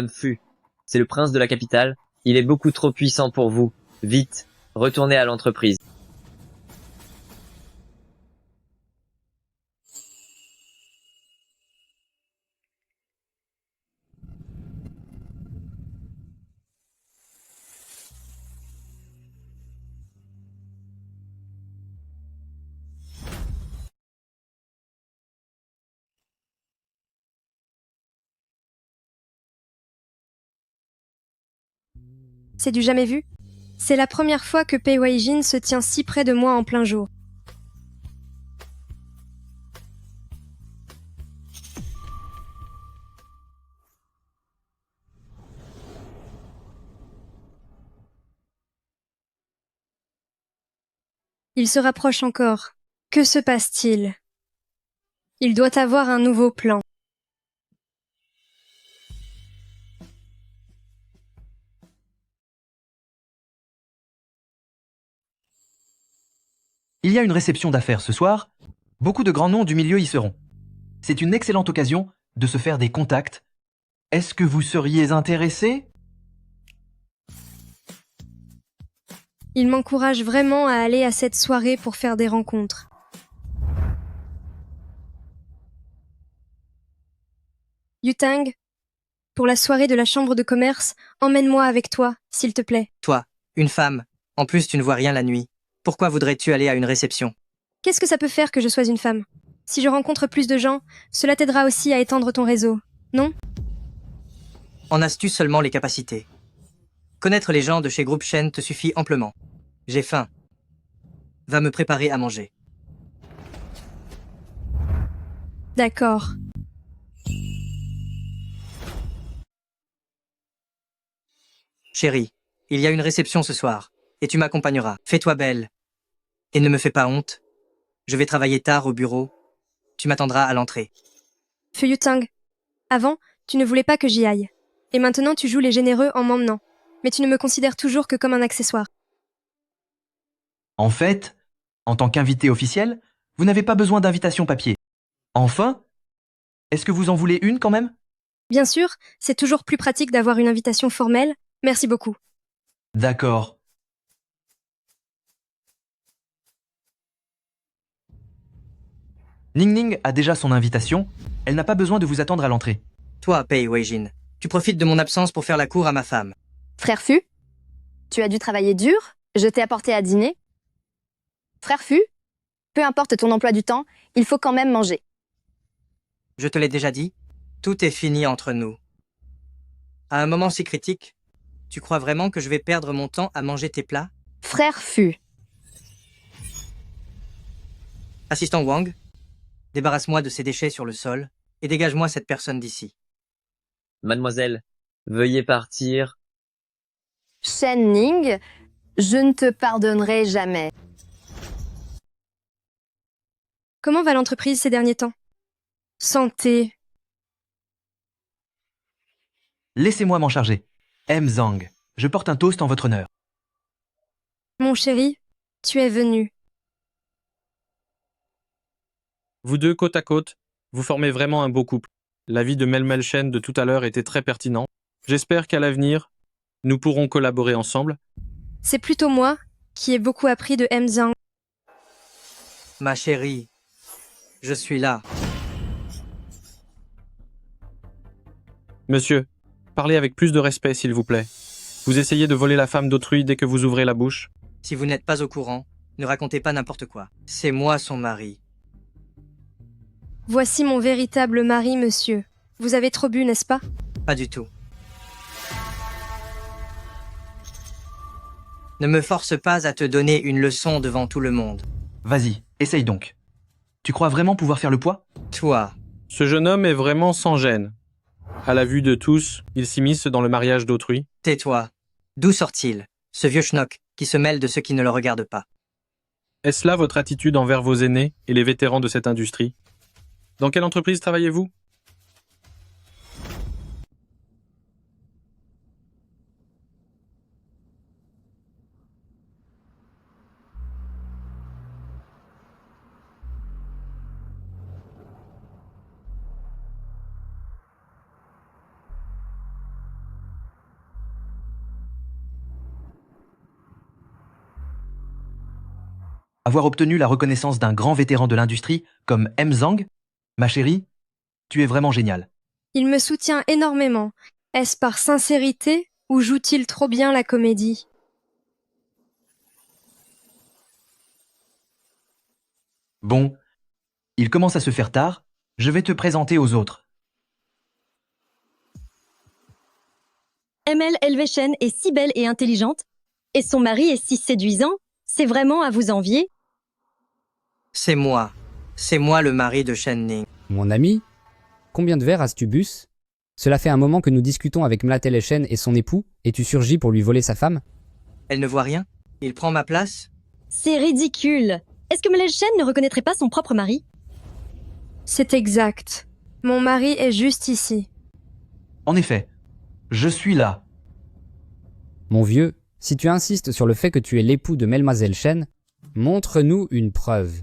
Fu. C'est le prince de la capitale. Il est beaucoup trop puissant pour vous. Vite, retournez à l'entreprise. C'est du jamais vu. C'est la première fois que Pei Wai-jin se tient si près de moi en plein jour. Il se rapproche encore. Que se passe-t-il? Il doit avoir un nouveau plan. Il y a une réception d'affaires ce soir. Beaucoup de grands noms du milieu y seront. C'est une excellente occasion de se faire des contacts. Est-ce que vous seriez intéressé? Il m'encourage vraiment à aller à cette soirée pour faire des rencontres. Yutang, pour la soirée de la chambre de commerce, emmène-moi avec toi, s'il te plaît. Toi, une femme. En plus, tu ne vois rien la nuit. Pourquoi voudrais-tu aller à une réception? Qu'est-ce que ça peut faire que je sois une femme? Si je rencontre plus de gens, cela t'aidera aussi à étendre ton réseau, non? En as-tu seulement les capacités? Connaître les gens de chez Groupe Shen te suffit amplement. J'ai faim. Va me préparer à manger. D'accord. Chérie, il y a une réception ce soir, et tu m'accompagneras. Fais-toi belle. Et ne me fais pas honte. Je vais travailler tard au bureau. Tu m'attendras à l'entrée. Feu Yutang, avant, tu ne voulais pas que j'y aille. Et maintenant tu joues les généreux en m'emmenant. Mais tu ne me considères toujours que comme un accessoire. En fait, en tant qu'invité officiel, vous n'avez pas besoin d'invitation papier. Enfin, est-ce que vous en voulez une quand même? Bien sûr, c'est toujours plus pratique d'avoir une invitation formelle. Merci beaucoup. D'accord. Ning Ning a déjà son invitation. Elle n'a pas besoin de vous attendre à l'entrée. Toi, Pei Wei-jin, tu profites de mon absence pour faire la cour à ma femme. Frère Fu, tu as dû travailler dur, je t'ai apporté à dîner. Frère Fu, peu importe ton emploi du temps, il faut quand même manger. Je te l'ai déjà dit, tout est fini entre nous. À un moment si critique, tu crois vraiment que je vais perdre mon temps à manger tes plats? Frère Fu, Assistant Wang, débarrasse-moi de ces déchets sur le sol et dégage-moi cette personne d'ici. Mademoiselle, veuillez partir. Shen Ning, je ne te pardonnerai jamais. Comment va l'entreprise ces derniers temps? Santé. Laissez-moi m'en charger. M. Zhang, je porte un toast en votre honneur. Mon chéri, tu es venu. Vous deux côte à côte, vous formez vraiment un beau couple. L'avis de Melmel Shen de tout à l'heure était très pertinent. J'espère qu'à l'avenir, nous pourrons collaborer ensemble. C'est plutôt moi qui ai beaucoup appris de M. Zhang. Ma chérie, je suis là. Monsieur, parlez avec plus de respect s'il vous plaît. Vous essayez de voler la femme d'autrui dès que vous ouvrez la bouche. Si vous n'êtes pas au courant, ne racontez pas n'importe quoi. C'est moi son mari. Voici mon véritable mari, monsieur. Vous avez trop bu, n'est-ce pas? Pas du tout. Ne me force pas à te donner une leçon devant tout le monde. Vas-y, essaye donc. Tu crois vraiment pouvoir faire le poids? Toi, Ce jeune homme est vraiment sans gêne. À la vue de tous, il s'immisce dans le mariage d'autrui. tais-toi. D'où sort-il, ce vieux schnock qui se mêle de ceux qui ne le regardent pas? Est-ce là votre attitude envers vos aînés et les vétérans de cette industrie? Dans quelle entreprise travaillez-vous? Avoir obtenu la reconnaissance d'un grand vétéran de l'industrie comme M. Zhang, ma chérie, tu es vraiment génial. Il me soutient énormément. Est-ce par sincérité ou joue-t-il trop bien la comédie? Bon, il commence à se faire tard, je vais te présenter aux autres. ML Elvation est si belle et intelligente, et son mari est si séduisant, c'est vraiment à vous envier. C'est moi. C'est moi le mari de Shen Ning. Mon ami, combien de verres as-tu bu? Cela fait un moment que nous discutons avec Mlatel Shen et son époux, et tu surgis pour lui voler sa femme? Elle ne voit rien? Il prend ma place? C'est ridicule. Est-ce que Melel Shen ne reconnaîtrait pas son propre mari? C'est exact. Mon mari est juste ici. En effet, je suis là. Mon vieux, si tu insistes sur le fait que tu es l'époux de Mademoiselle Shen, montre-nous une preuve.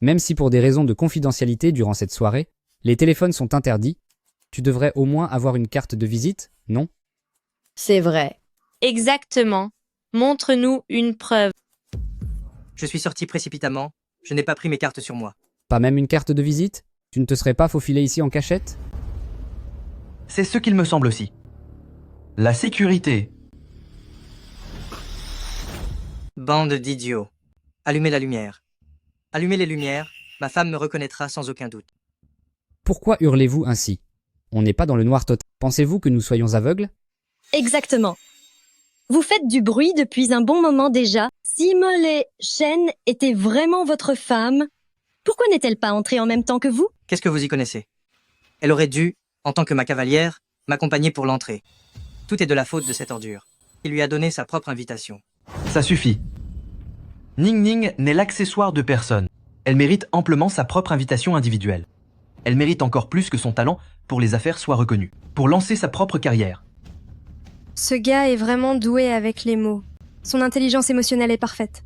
Même si pour des raisons de confidentialité durant cette soirée, les téléphones sont interdits, tu devrais au moins avoir une carte de visite, non? C'est vrai. Exactement. Montre-nous une preuve. Je suis sorti précipitamment. Je n'ai pas pris mes cartes sur moi. Pas même une carte de visite? Tu ne te serais pas faufilé ici en cachette? C'est ce qu'il me semble aussi. La sécurité. Bande d'idiots. Allumez la lumière. Allumez les lumières, ma femme me reconnaîtra sans aucun doute. Pourquoi hurlez-vous ainsi? On n'est pas dans le noir total. Pensez-vous que nous soyons aveugles? Exactement. Vous faites du bruit depuis un bon moment déjà. Si Molly Shen était vraiment votre femme, pourquoi n'est-elle pas entrée en même temps que vous? Qu'est-ce que vous y connaissez? Elle aurait dû, en tant que ma cavalière, m'accompagner pour l'entrée. Tout est de la faute de cette ordure. Il lui a donné sa propre invitation. Ça suffit. Ning Ning n'est l'accessoire de personne. Elle mérite amplement sa propre invitation individuelle. Elle mérite encore plus que son talent pour les affaires soit reconnu, pour lancer sa propre carrière. Ce gars est vraiment doué avec les mots. Son intelligence émotionnelle est parfaite.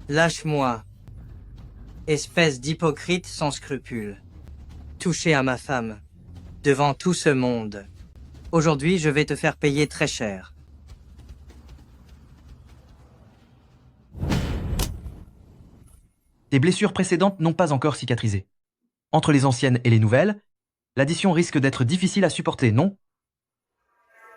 Lâche-moi. Espèce d'hypocrite sans scrupules. Touché à ma femme. Devant tout ce monde. Aujourd'hui, je vais te faire payer très cher. Tes blessures précédentes n'ont pas encore cicatrisé. Entre les anciennes et les nouvelles, l'addition risque d'être difficile à supporter, non?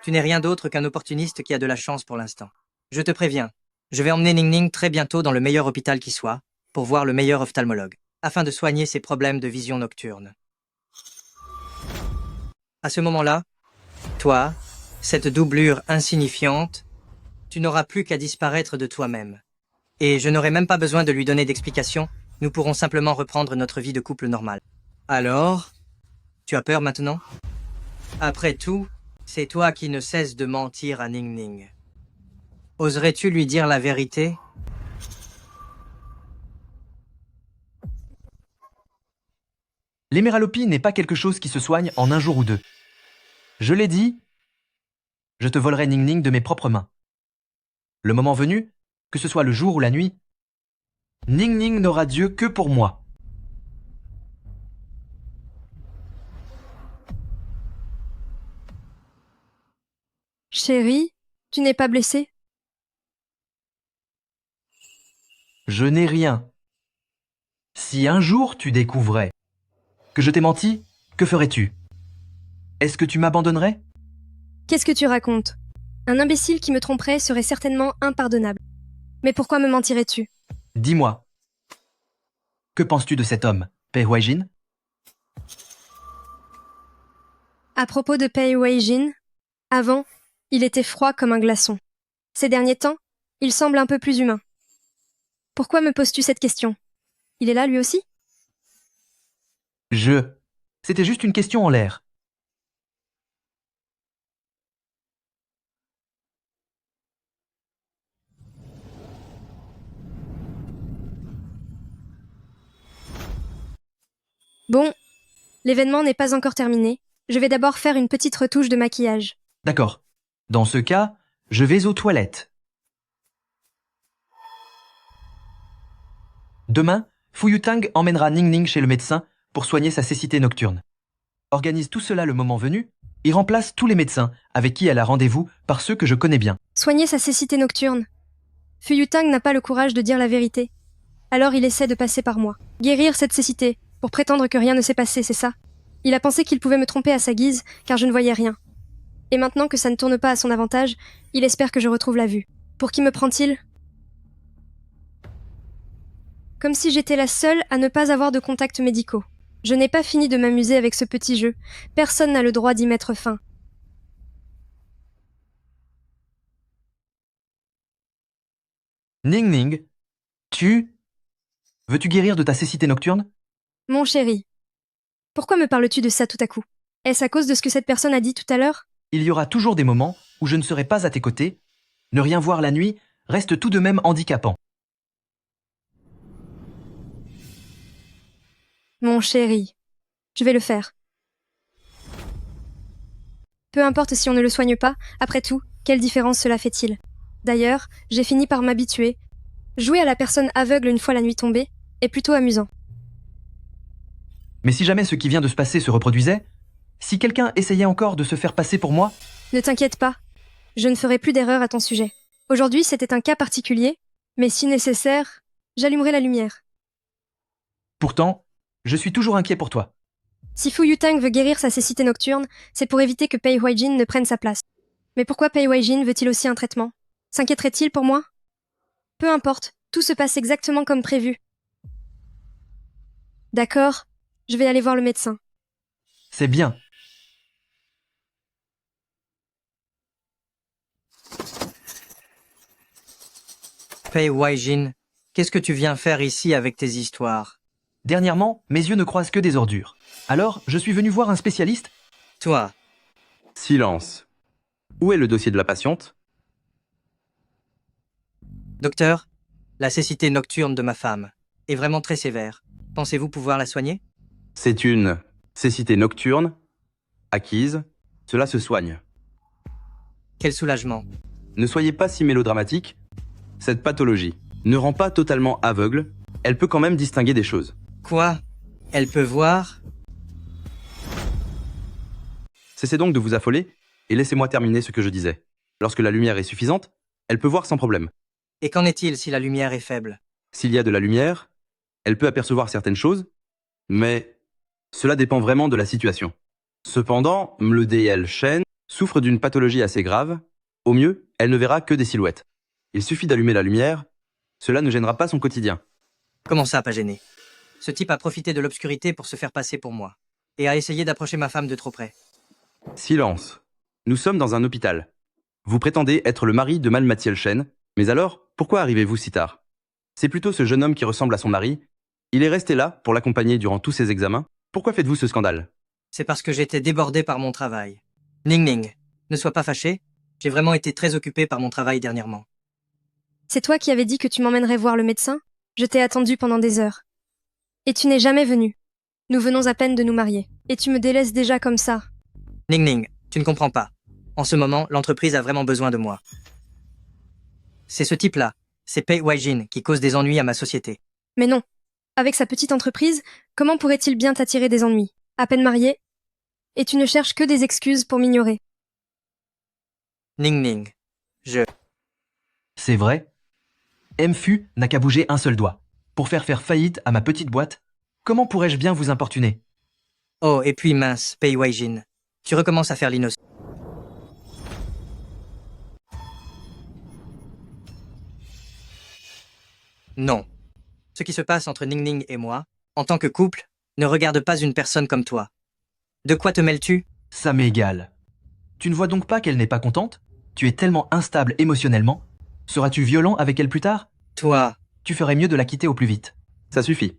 Tu n'es rien d'autre qu'un opportuniste qui a de la chance pour l'instant. Je te préviens, je vais emmener Ning Ning très bientôt dans le meilleur hôpital qui soit, pour voir le meilleur ophtalmologue, afin de soigner ses problèmes de vision nocturne. À ce moment-là, toi, cette doublure insignifiante, tu n'auras plus qu'à disparaître de toi-même. Et je n'aurai même pas besoin de lui donner d'explications, nous pourrons simplement reprendre notre vie de couple normale. Alors, tu as peur maintenant? Après tout, c'est toi qui ne cesses de mentir à Ning Ning. Oserais-tu lui dire la vérité? L'héméralopie n'est pas quelque chose qui se soigne en un jour ou deux. Je l'ai dit, je te volerai Ning Ning de mes propres mains. Le moment venu, que ce soit le jour ou la nuit, Ning Ning n'aura Dieu que pour moi. Chérie, tu n'es pas blessée? Je n'ai rien. Si un jour tu découvrais que je t'ai menti, que ferais-tu? Est-ce que tu m'abandonnerais? Qu'est-ce que tu racontes? Un imbécile qui me tromperait serait certainement impardonnable. Mais pourquoi me mentirais-tu? Dis-moi. Que penses-tu de cet homme, Pei Huaijin? À propos de Pei Huaijin, avant, il était froid comme un glaçon. Ces derniers temps, il semble un peu plus humain. Pourquoi me poses-tu cette question? Il est là lui aussi? C'était juste une question en l'air. Bon, l'événement n'est pas encore terminé. Je vais d'abord faire une petite retouche de maquillage. D'accord. Dans ce cas, je vais aux toilettes. Demain, Fu Yutang emmènera Ning Ning chez le médecin pour soigner sa cécité nocturne. Organise tout cela le moment venu, et remplace tous les médecins avec qui elle a rendez-vous par ceux que je connais bien. Soigner sa cécité nocturne. Fu Yutang n'a pas le courage de dire la vérité. Alors il essaie de passer par moi. Guérir cette cécité, pour prétendre que rien ne s'est passé, c'est ça? Il a pensé qu'il pouvait me tromper à sa guise, car je ne voyais rien. Et maintenant que ça ne tourne pas à son avantage, il espère que je retrouve la vue. Pour qui me prend-il? Comme si j'étais la seule à ne pas avoir de contacts médicaux. Je n'ai pas fini de m'amuser avec ce petit jeu. Personne n'a le droit d'y mettre fin. Ning Ning, veux-tu guérir de ta cécité nocturne? Mon chéri, pourquoi me parles-tu de ça tout à coup? Est-ce à cause de ce que cette personne a dit tout à l'heure? Il y aura toujours des moments où je ne serai pas à tes côtés. Ne rien voir la nuit reste tout de même handicapant. Mon chéri, je vais le faire. Peu importe si on ne le soigne pas, après tout, quelle différence cela fait-il? D'ailleurs, j'ai fini par m'habituer. Jouer à la personne aveugle une fois la nuit tombée est plutôt amusant. Mais si jamais ce qui vient de se passer se reproduisait, si quelqu'un essayait encore de se faire passer pour moi, Ne t'inquiète pas, je ne ferai plus d'erreur à ton sujet. Aujourd'hui, c'était un cas particulier, mais si nécessaire, j'allumerai la lumière. pourtant, je suis toujours inquiet pour toi. Si Fu Yutang veut guérir sa cécité nocturne, c'est pour éviter que Pei Huaijin ne prenne sa place. Mais pourquoi Pei Huaijin veut-il aussi un traitement? S'inquiéterait-il pour moi? Peu importe, tout se passe exactement comme prévu. D'accord, je vais aller voir le médecin. C'est bien. Pei Huaijin, qu'est-ce que tu viens faire ici avec tes histoires? Dernièrement, mes yeux ne croisent que des ordures. Alors, je suis venu voir un spécialiste. Toi, Silence. Où est le dossier de la patiente? docteur, la cécité nocturne de ma femme est vraiment très sévère. Pensez-vous pouvoir la soigner? C'est une cécité nocturne, acquise, cela se soigne. Quel soulagement. Ne soyez pas si mélodramatique. Cette pathologie ne rend pas totalement aveugle, elle peut quand même distinguer des choses. Quoi? Elle peut voir? Cessez donc de vous affoler et laissez-moi terminer ce que je disais. Lorsque la lumière est suffisante, elle peut voir sans problème. Et qu'en est-il si la lumière est faible? S'il y a de la lumière, elle peut apercevoir certaines choses, mais cela dépend vraiment de la situation. Cependant, Mledeyel Shen souffre d'une pathologie assez grave. Au mieux, elle ne verra que des silhouettes. Il suffit d'allumer la lumière, cela ne gênera pas son quotidien. Comment ça, pas gêné? Ce type a profité de l'obscurité pour se faire passer pour moi, et a essayé d'approcher ma femme de trop près. Silence. Nous sommes dans un hôpital. Vous prétendez être le mari de Malmatiel Shen, mais alors, pourquoi arrivez-vous si tard? C'est plutôt ce jeune homme qui ressemble à son mari. Il est resté là pour l'accompagner durant tous ses examens. Pourquoi faites-vous ce scandale? C'est parce que j'étais débordé par mon travail. Ning Ning, ne sois pas fâché, j'ai vraiment été très occupé par mon travail dernièrement. C'est toi qui avais dit que tu m'emmènerais voir le médecin? Je t'ai attendu pendant des heures. Et tu n'es jamais venu. Nous venons à peine de nous marier. Et tu me délaisses déjà comme ça. Ning Ning, tu ne comprends pas. En ce moment, l'entreprise a vraiment besoin de moi. C'est ce type-là, c'est Pei Huaijin, qui cause des ennuis à ma société. Mais non. Avec sa petite entreprise, comment pourrait-il bien t'attirer des ennuis? À peine marié? Et tu ne cherches que des excuses pour m'ignorer. Ning Ning, C'est vrai. Mfu n'a qu'à bouger un seul doigt. Pour faire faillite à ma petite boîte, comment pourrais-je bien vous importuner? Oh, et puis mince, Pei Huaijin, tu recommences à faire l'innocent. Non. Ce qui se passe entre Ning Ning et moi, en tant que couple, ne regarde pas une personne comme toi. De quoi te mêles-tu? Ça m'égale. Tu ne vois donc pas qu'elle n'est pas contente? Tu es tellement instable émotionnellement. Seras-tu violent avec elle plus tard? Toi, Tu ferais mieux de la quitter au plus vite. Ça suffit.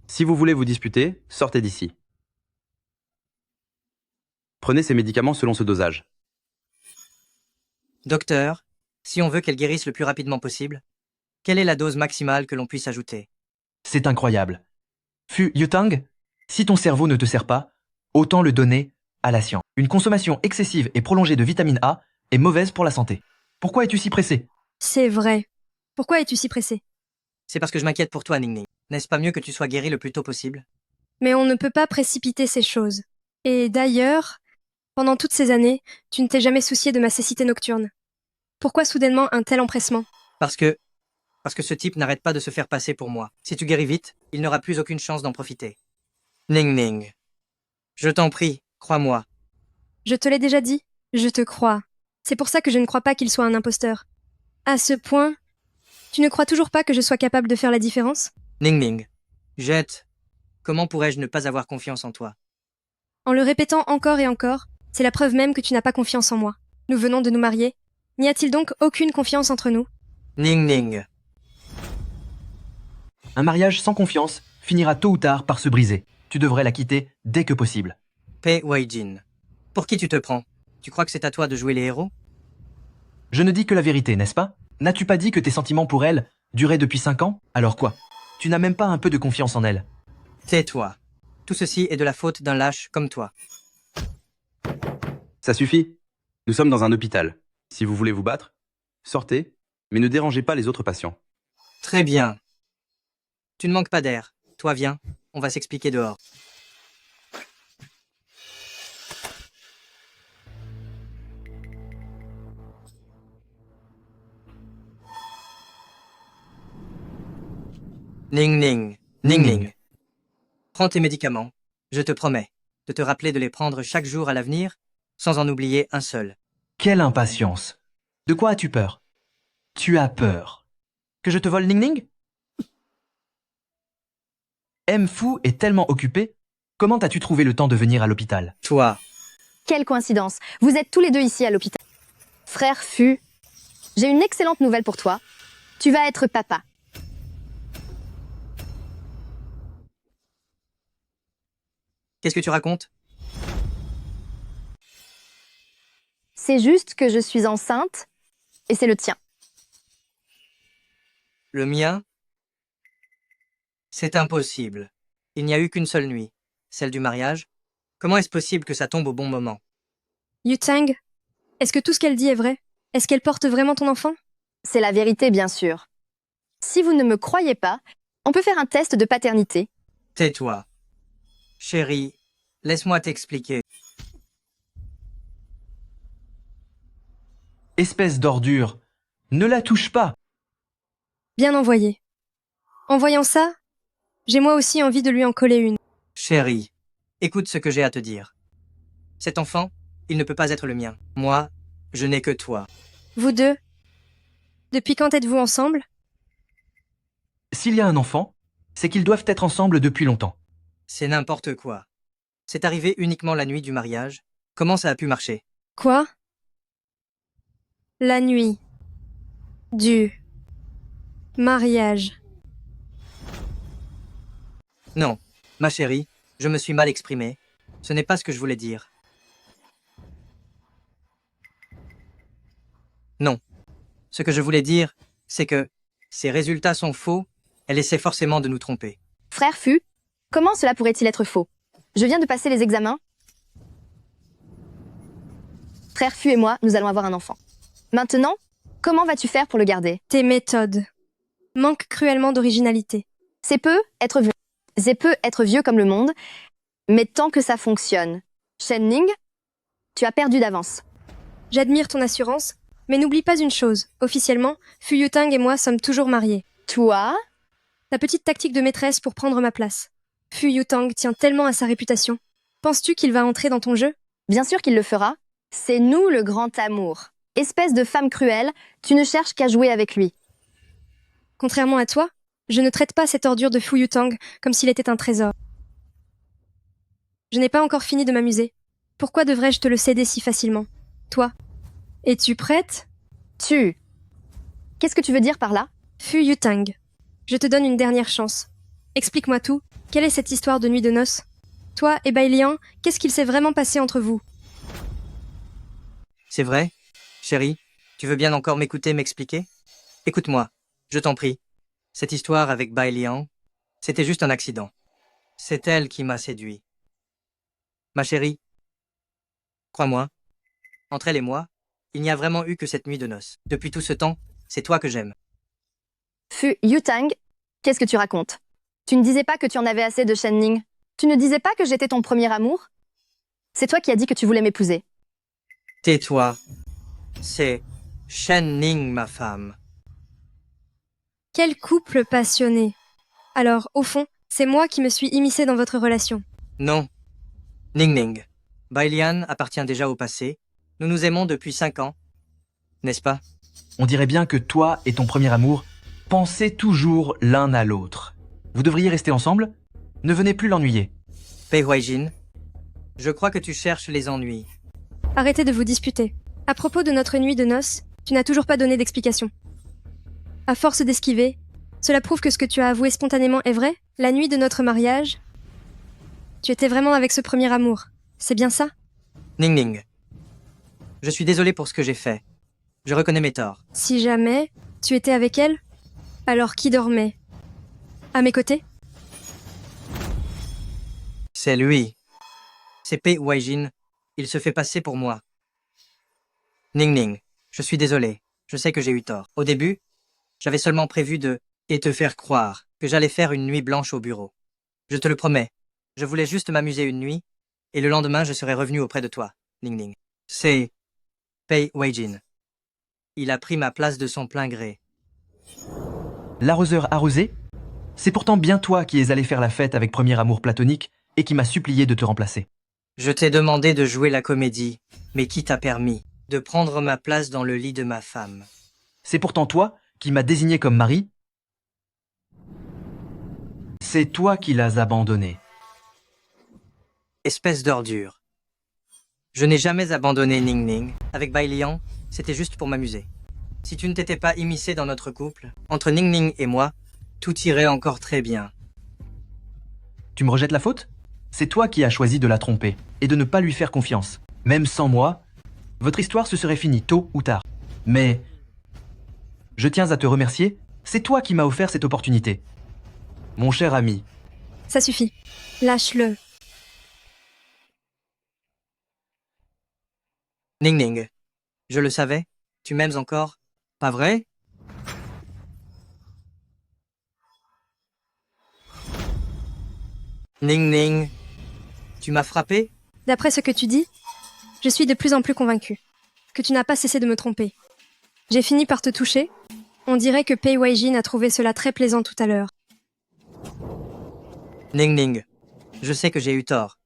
Si vous voulez vous disputer, sortez d'ici. Prenez ces médicaments selon ce dosage. docteur, si on veut qu'elle guérisse le plus rapidement possible, quelle est la dose maximale que l'on puisse ajouter? C'est incroyable. Fu Yutang, si ton cerveau ne te sert pas, autant le donner à la science. Une consommation excessive et prolongée de vitamine A est mauvaise pour la santé. Pourquoi es-tu si pressé? C'est vrai. Pourquoi es-tu si pressé? C'est parce que je m'inquiète pour toi, Ning Ning. N'est-ce pas mieux que tu sois guéri le plus tôt possible? Mais on ne peut pas précipiter ces choses. Et d'ailleurs, pendant toutes ces années, tu ne t'es jamais soucié de ma cécité nocturne. Pourquoi soudainement un tel empressement? Parce que ce type n'arrête pas de se faire passer pour moi. Si tu guéris vite, il n'aura plus aucune chance d'en profiter. Ning Ning. Je t'en prie, crois-moi. Je te l'ai déjà dit, je te crois. C'est pour ça que je ne crois pas qu'il soit un imposteur. À ce point, tu ne crois toujours pas que je sois capable de faire la différence? Ning Ning. Jette. Comment pourrais-je ne pas avoir confiance en toi? En le répétant encore et encore, c'est la preuve même que tu n'as pas confiance en moi. Nous venons de nous marier. N'y a-t-il donc aucune confiance entre nous? Ning Ning. Un mariage sans confiance finira tôt ou tard par se briser. Tu devrais la quitter dès que possible. Pei Wai-jin. Pour qui tu te prends? Tu crois que c'est à toi de jouer les héros? Je ne dis que la vérité, n'est-ce pas? N'as-tu pas dit que tes sentiments pour elle duraient depuis 5 ans? Alors quoi? Tu n'as même pas un peu de confiance en elle. Tais-toi. Tout ceci est de la faute d'un lâche comme toi. Ça suffit. Nous sommes dans un hôpital. Si vous voulez vous battre, sortez, mais ne dérangez pas les autres patients. Très bien. Tu ne manques pas d'air. Toi, viens. On va s'expliquer dehors. Ning Ning. Ning Ning. Prends tes médicaments. Je te promets de te rappeler de les prendre chaque jour à l'avenir, sans en oublier un seul. Quelle impatience. De quoi as-tu peur? Tu as peur. Que je te vole Ning Ning? M. Fu est tellement occupé. Comment as-tu trouvé le temps de venir à l'hôpital? Toi. Quelle coïncidence. Vous êtes tous les deux ici à l'hôpital. Frère Fu, j'ai une excellente nouvelle pour toi. Tu vas être papa. Qu'est-ce que tu racontes? C'est juste que je suis enceinte et c'est le tien. Le mien? C'est impossible. Il n'y a eu qu'une seule nuit, celle du mariage. Comment est-ce possible que ça tombe au bon moment? Yu-Tang, est-ce que tout ce qu'elle dit est vrai? Est-ce qu'elle porte vraiment ton enfant? C'est la vérité, bien sûr. Si vous ne me croyez pas, on peut faire un test de paternité. Tais-toi. Chérie, laisse-moi t'expliquer. Espèce d'ordure. Ne la touche pas. Bien envoyé. En voyant ça, j'ai moi aussi envie de lui en coller une. Chérie, écoute ce que j'ai à te dire. Cet enfant, il ne peut pas être le mien. Moi, je n'ai que toi. Vous deux, depuis quand êtes-vous ensemble? S'il y a un enfant, c'est qu'ils doivent être ensemble depuis longtemps. C'est n'importe quoi. C'est arrivé uniquement la nuit du mariage. Comment ça a pu marcher? Quoi? La nuit du mariage. Non, ma chérie, je me suis mal exprimé. Ce n'est pas ce que je voulais dire. Non. Ce que je voulais dire, c'est que ces résultats sont faux. Elle essaie forcément de nous tromper. Frère Fu, comment cela pourrait-il être faux? Je viens de passer les examens. Frère Fu et moi, nous allons avoir un enfant. Maintenant, comment vas-tu faire pour le garder? Tes méthodes manquent cruellement d'originalité. C'est peu être vieux comme le monde, mais tant que ça fonctionne. Shen Ning, tu as perdu d'avance. J'admire ton assurance, mais n'oublie pas une chose. Officiellement, Fu Yutang et moi sommes toujours mariés. Toi? Ta petite tactique de maîtresse pour prendre ma place. Fu Yutang tient tellement à sa réputation. Penses-tu qu'il va entrer dans ton jeu? Bien sûr qu'il le fera. C'est nous le grand amour. Espèce de femme cruelle, tu ne cherches qu'à jouer avec lui. Contrairement à toi, je ne traite pas cette ordure de Fu Yutang comme s'il était un trésor. Je n'ai pas encore fini de m'amuser. Pourquoi devrais-je te le céder si facilement? Toi, es-tu prête? Qu'est-ce que tu veux dire par là? Fu Yutang, je te donne une dernière chance. Explique-moi tout. Quelle est cette histoire de nuit de noces? Toi et Bai Liang, qu'est-ce qu'il s'est vraiment passé entre vous? C'est vrai? Chérie, tu veux bien encore m'écouter m'expliquer? Écoute-moi, je t'en prie. Cette histoire avec Bai Liang, c'était juste un accident. C'est elle qui m'a séduit. Ma chérie, crois-moi, entre elle et moi, il n'y a vraiment eu que cette nuit de noces. Depuis tout ce temps, c'est toi que j'aime. Fu Yutang, qu'est-ce que tu racontes? Tu ne disais pas que tu en avais assez de Shen Ning? Tu ne disais pas que j'étais ton premier amour? C'est toi qui as dit que tu voulais m'épouser. Tais-toi. C'est Shen Ning, ma femme. Quel couple passionné. Alors, au fond, c'est moi qui me suis immiscée dans votre relation. Non. Ning Ning. Bai Lian appartient déjà au passé. Nous nous aimons depuis 5 ans. N'est-ce pas? On dirait bien que toi et ton premier amour pensez toujours l'un à l'autre. Vous devriez rester ensemble? Ne venez plus l'ennuyer. Pei Huaijin, je crois que tu cherches les ennuis. Arrêtez de vous disputer. À propos de notre nuit de noces, tu n'as toujours pas donné d'explication. À force d'esquiver, Cela prouve que ce que tu as avoué spontanément est vrai? La nuit de notre mariage, tu étais vraiment avec ce premier amour. C'est bien ça? Ning Ning. Je suis désolé pour ce que j'ai fait. Je reconnais mes torts. Si jamais tu étais avec elle, alors qui dormait? À mes côtés? C'est lui. C'est Pei Weijin. Il se fait passer pour moi. Ning Ning, je suis désolé. Je sais que j'ai eu tort. Au début, j'avais seulement prévu et te faire croire que j'allais faire une nuit blanche au bureau. Je te le promets. Je voulais juste m'amuser une nuit, et le lendemain je serai revenu auprès de toi, Ning Ning. C'est Pei Weijin. Il a pris ma place de son plein gré. L'arroseur arrosé? C'est pourtant bien toi qui es allé faire la fête avec premier amour platonique et qui m'a supplié de te remplacer. Je t'ai demandé de jouer la comédie, mais qui t'a permis de prendre ma place dans le lit de ma femme? C'est pourtant toi qui m'as désigné comme mari. C'est toi qui l'as abandonné. Espèce d'ordure. Je n'ai jamais abandonné Ning Ning. Avec Bai Liang, c'était juste pour m'amuser. Si tu ne t'étais pas immiscé dans notre couple, entre Ning Ning et moi, tout irait encore très bien. Tu me rejettes la faute? C'est toi qui as choisi de la tromper et de ne pas lui faire confiance. Même sans moi, votre histoire se serait finie tôt ou tard. Mais je tiens à te remercier, c'est toi qui m'as offert cette opportunité. Mon cher ami. Ça suffit. Lâche-le. Ning Ning, je le savais. Tu m'aimes encore? Pas vrai? Ning Ning, tu m'as frappé? D'après ce que tu dis, je suis de plus en plus convaincue que tu n'as pas cessé de me tromper. J'ai fini par te toucher. On dirait que Pei Weijin a trouvé cela très plaisant tout à l'heure. Ning Ning, je sais que j'ai eu tort.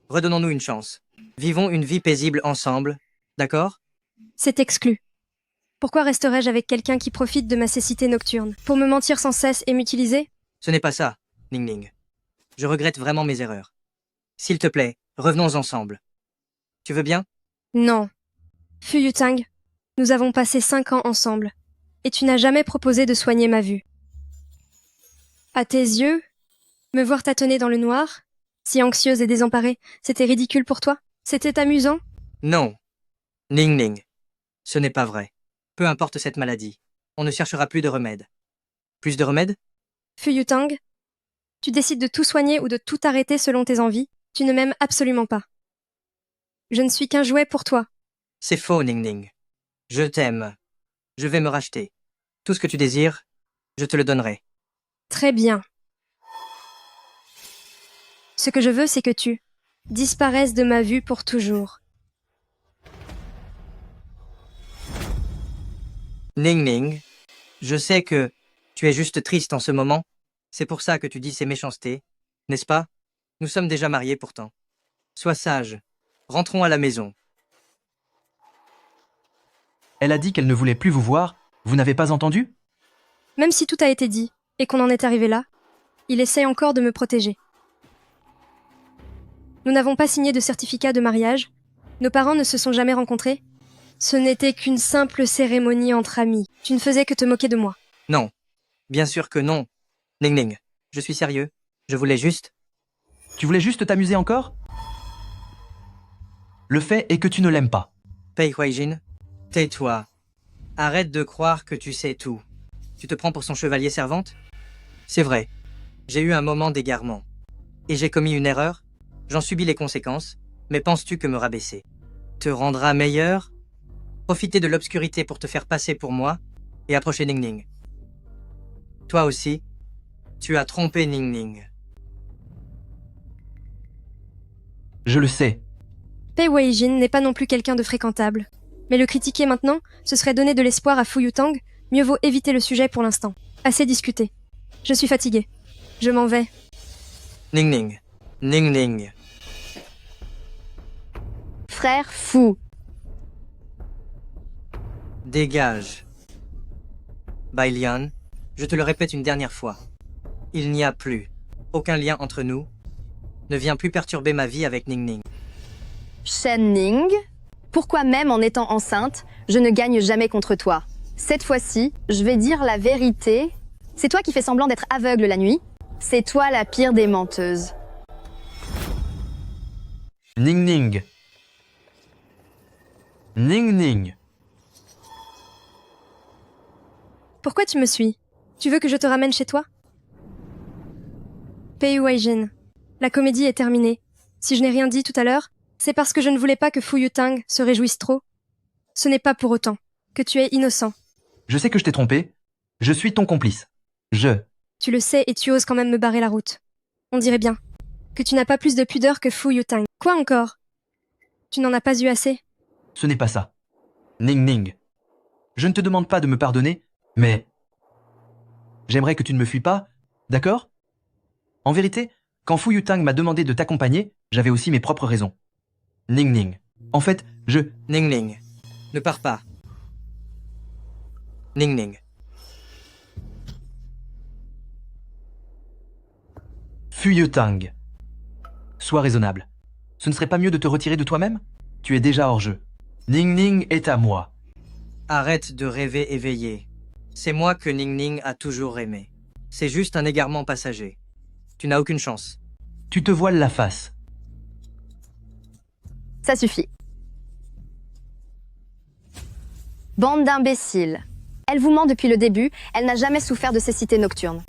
Redonnons-nous une chance. Vivons une vie paisible ensemble, d'accord? C'est exclu. Pourquoi resterais-je avec quelqu'un qui profite de ma cécité nocturne? Pour me mentir sans cesse et m'utiliser? Ce n'est pas ça, Ning Ning. Je regrette vraiment mes erreurs. S'il te plaît, revenons ensemble. Tu veux bien? Non. Fu Yutang, nous avons passé 5 ans ensemble, et tu n'as jamais proposé de soigner ma vue. À tes yeux, me voir tâtonner dans le noir, si anxieuse et désemparée, c'était ridicule pour toi? C'était amusant? Non. Ning Ning, ce n'est pas vrai. Peu importe cette maladie, on ne cherchera plus de remède. Plus de remède? Fu Yutang, tu décides de tout soigner ou de tout arrêter selon tes envies, tu ne m'aimes absolument pas. Je ne suis qu'un jouet pour toi. C'est faux, Ning Ning. Je t'aime. Je vais me racheter. Tout ce que tu désires, je te le donnerai. Très bien. Ce que je veux, c'est que tu disparaisses de ma vue pour toujours. Ning Ning, je sais que tu es juste triste en ce moment. C'est pour ça que tu dis ces méchancetés, n'est-ce pas? Nous sommes déjà mariés pourtant. Sois sage. Rentrons à la maison. Elle a dit qu'elle ne voulait plus vous voir. Vous n'avez pas entendu? Même si tout a été dit et qu'on en est arrivé là, il essaie encore de me protéger. Nous n'avons pas signé de certificat de mariage. Nos parents ne se sont jamais rencontrés. Ce n'était qu'une simple cérémonie entre amis. Tu ne faisais que te moquer de moi. Non. Bien sûr que non. Ning Ning, je suis sérieux. Je voulais juste... Tu voulais juste t'amuser encore? Le fait est que tu ne l'aimes pas. Pei Weijin, tais-toi. Arrête de croire que tu sais tout. Tu te prends pour son chevalier servante? C'est vrai. J'ai eu un moment d'égarement. Et j'ai commis une erreur. J'en subis les conséquences. Mais penses-tu que me rabaisser te rendra meilleur? Profiter de l'obscurité pour te faire passer pour moi et approcher Ning Ning. Toi aussi, tu as trompé Ning Ning. Je le sais. Pei Weijin n'est pas non plus quelqu'un de fréquentable. Mais le critiquer maintenant, ce serait donner de l'espoir à Fu Yutang. Mieux vaut éviter le sujet pour l'instant. Assez discuté. Je suis fatiguée. Je m'en vais. Ning Ning. Ning Ning. Frère fou. Dégage. Bai Lian, je te le répète une dernière fois. Il n'y a plus aucun lien entre nous. Ne viens plus perturber ma vie avec Ning Ning. Shen Ning, pourquoi même en étant enceinte, je ne gagne jamais contre toi? Cette fois-ci, je vais dire la vérité. C'est toi qui fais semblant d'être aveugle la nuit. C'est toi la pire des menteuses. Ning Ning. Ning Ning. Pourquoi tu me suis? Tu veux que je te ramène chez toi? Pei Huaijin, la comédie est terminée. Si je n'ai rien dit tout à l'heure, c'est parce que je ne voulais pas que Fu Yutang se réjouisse trop. Ce n'est pas pour autant que tu es innocent. Je sais que je t'ai trompé. Je suis ton complice. Tu le sais et tu oses quand même me barrer la route. On dirait bien que tu n'as pas plus de pudeur que Fu Yutang. Quoi encore? Tu n'en as pas eu assez? Ce n'est pas ça. Ning Ning. Je ne te demande pas de me pardonner, mais... J'aimerais que tu ne me fuis pas, d'accord? En vérité, quand Fu Yutang m'a demandé de t'accompagner, j'avais aussi mes propres raisons. Ning Ning. En fait, Ning Ning. Ne pars pas. Ning Ning. Fu Yutang. Sois raisonnable. Ce ne serait pas mieux de te retirer de toi-même? Tu es déjà hors jeu. Ning Ning est à moi. Arrête de rêver éveillé. C'est moi que Ning Ning a toujours aimé. C'est juste un égarement passager. Tu n'as aucune chance. Tu te voiles la face. Ça suffit. Bande d'imbéciles. Elle vous ment depuis le début, elle n'a jamais souffert de cécité nocturne.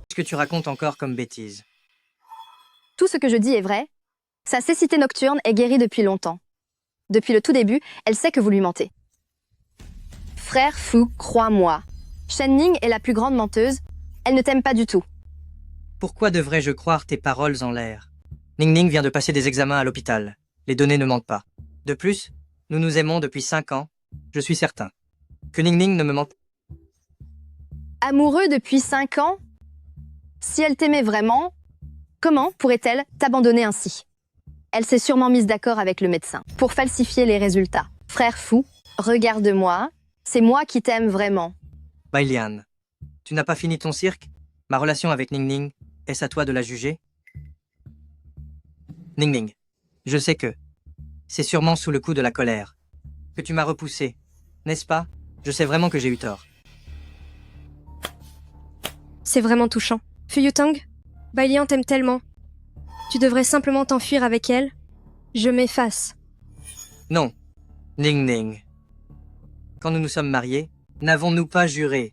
Qu'est-ce que tu racontes encore comme bêtise? Tout ce que je dis est vrai. Sa cécité nocturne est guérie depuis longtemps. Depuis le tout début, elle sait que vous lui mentez. Frère Fu, crois-moi. Shen Ning est la plus grande menteuse. Elle ne t'aime pas du tout. Pourquoi devrais-je croire tes paroles en l'air? Ning Ning vient de passer des examens à l'hôpital. Les données ne mentent pas. De plus, nous nous aimons depuis 5 ans. Je suis certain que Ning Ning ne me ment pas. Amoureux depuis 5 ans? Si elle t'aimait vraiment, comment pourrait-elle t'abandonner ainsi? Elle s'est sûrement mise d'accord avec le médecin pour falsifier les résultats. Frère Fu, regarde-moi. C'est moi qui t'aime vraiment. Bailian, tu n'as pas fini ton cirque? Ma relation avec Ning Ning, est-ce à toi de la juger? Ning Ning, je sais que c'est sûrement sous le coup de la colère que tu m'as repoussé, n'est-ce pas? Je sais vraiment que j'ai eu tort. C'est vraiment touchant. Fu Yutang, Bailian t'aime tellement. Tu devrais simplement t'enfuir avec elle. Je m'efface. Non, Ning Ning. Quand nous nous sommes mariés, n'avons-nous pas juré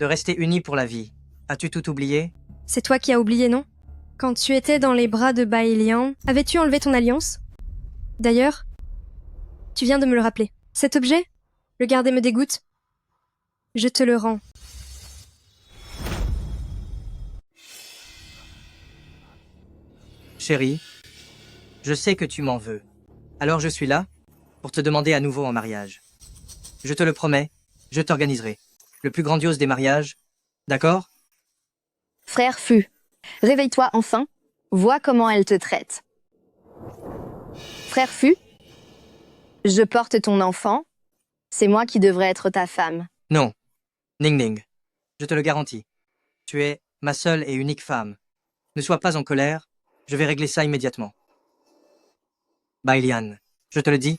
de rester unis pour la vie? As-tu tout oublié? C'est toi qui as oublié, non? Quand tu étais dans les bras de Bailian, avais-tu enlevé ton alliance? D'ailleurs, tu viens de me le rappeler. Cet objet, le garder me dégoûte. Je te le rends. Chérie, je sais que tu m'en veux. Alors je suis là pour te demander à nouveau en mariage. Je te le promets, je t'organiserai le plus grandiose des mariages. D'accord? Frère Fu, réveille-toi enfin. Vois comment elle te traite. Frère Fu, je porte ton enfant. C'est moi qui devrais être ta femme. Non, Ning Ning, je te le garantis. Tu es ma seule et unique femme. Ne sois pas en colère, je vais régler ça immédiatement. Bailian, je te le dis,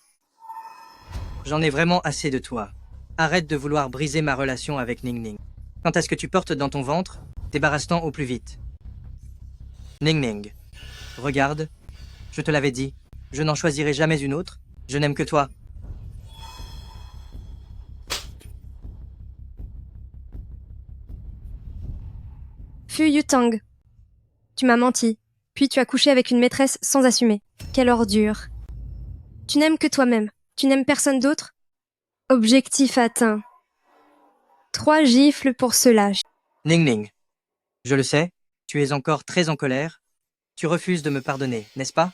j'en ai vraiment assez de toi. Arrête de vouloir briser ma relation avec Ning Ning. Quant à ce que tu portes dans ton ventre, débarrasse-t'en au plus vite. Ning Ning, regarde, je te l'avais dit, je n'en choisirai jamais une autre, je n'aime que toi. Fu Yutang, tu m'as menti, puis tu as couché avec une maîtresse sans assumer. Quelle ordure. Tu n'aimes que toi-même, tu n'aimes personne d'autre? Objectif atteint. 3 gifles pour cela. Ning Ning, je le sais, tu es encore très en colère. Tu refuses de me pardonner, n'est-ce pas?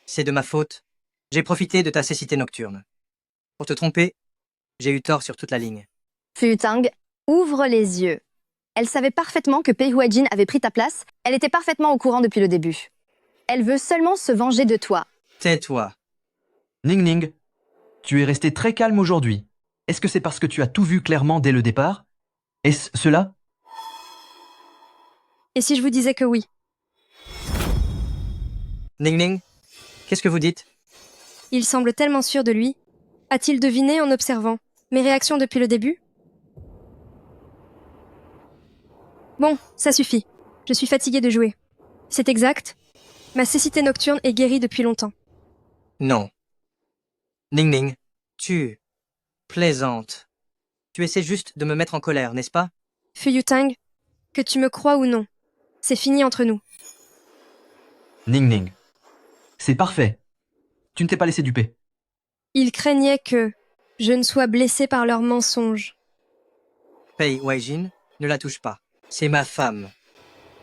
C'est de ma faute. J'ai profité de ta cécité nocturne. Pour te tromper, j'ai eu tort sur toute la ligne. Fu Yutang, ouvre les yeux. Elle savait parfaitement que Pei Huaijin avait pris ta place. Elle était parfaitement au courant depuis le début. Elle veut seulement se venger de toi. Tais-toi. Ning Ning, tu es resté très calme aujourd'hui. Est-ce que c'est parce que tu as tout vu clairement dès le départ? Est-ce cela? Et si je vous disais que oui? Ning Ning, qu'est-ce que vous dites? Il semble tellement sûr de lui. A-t-il deviné en observant mes réactions depuis le début? Bon, ça suffit. Je suis fatiguée de jouer. C'est exact. Ma cécité nocturne est guérie depuis longtemps. Non. Ning Ning, tu plaisantes. Tu essaies juste de me mettre en colère, n'est-ce pas? Fuyutang, que tu me crois ou non, c'est fini entre nous. Ning Ning. C'est parfait. Tu ne t'es pas laissé duper. Ils craignaient que je ne sois blessée par leurs mensonges. Pei Weijin, ne la touche pas. C'est ma femme.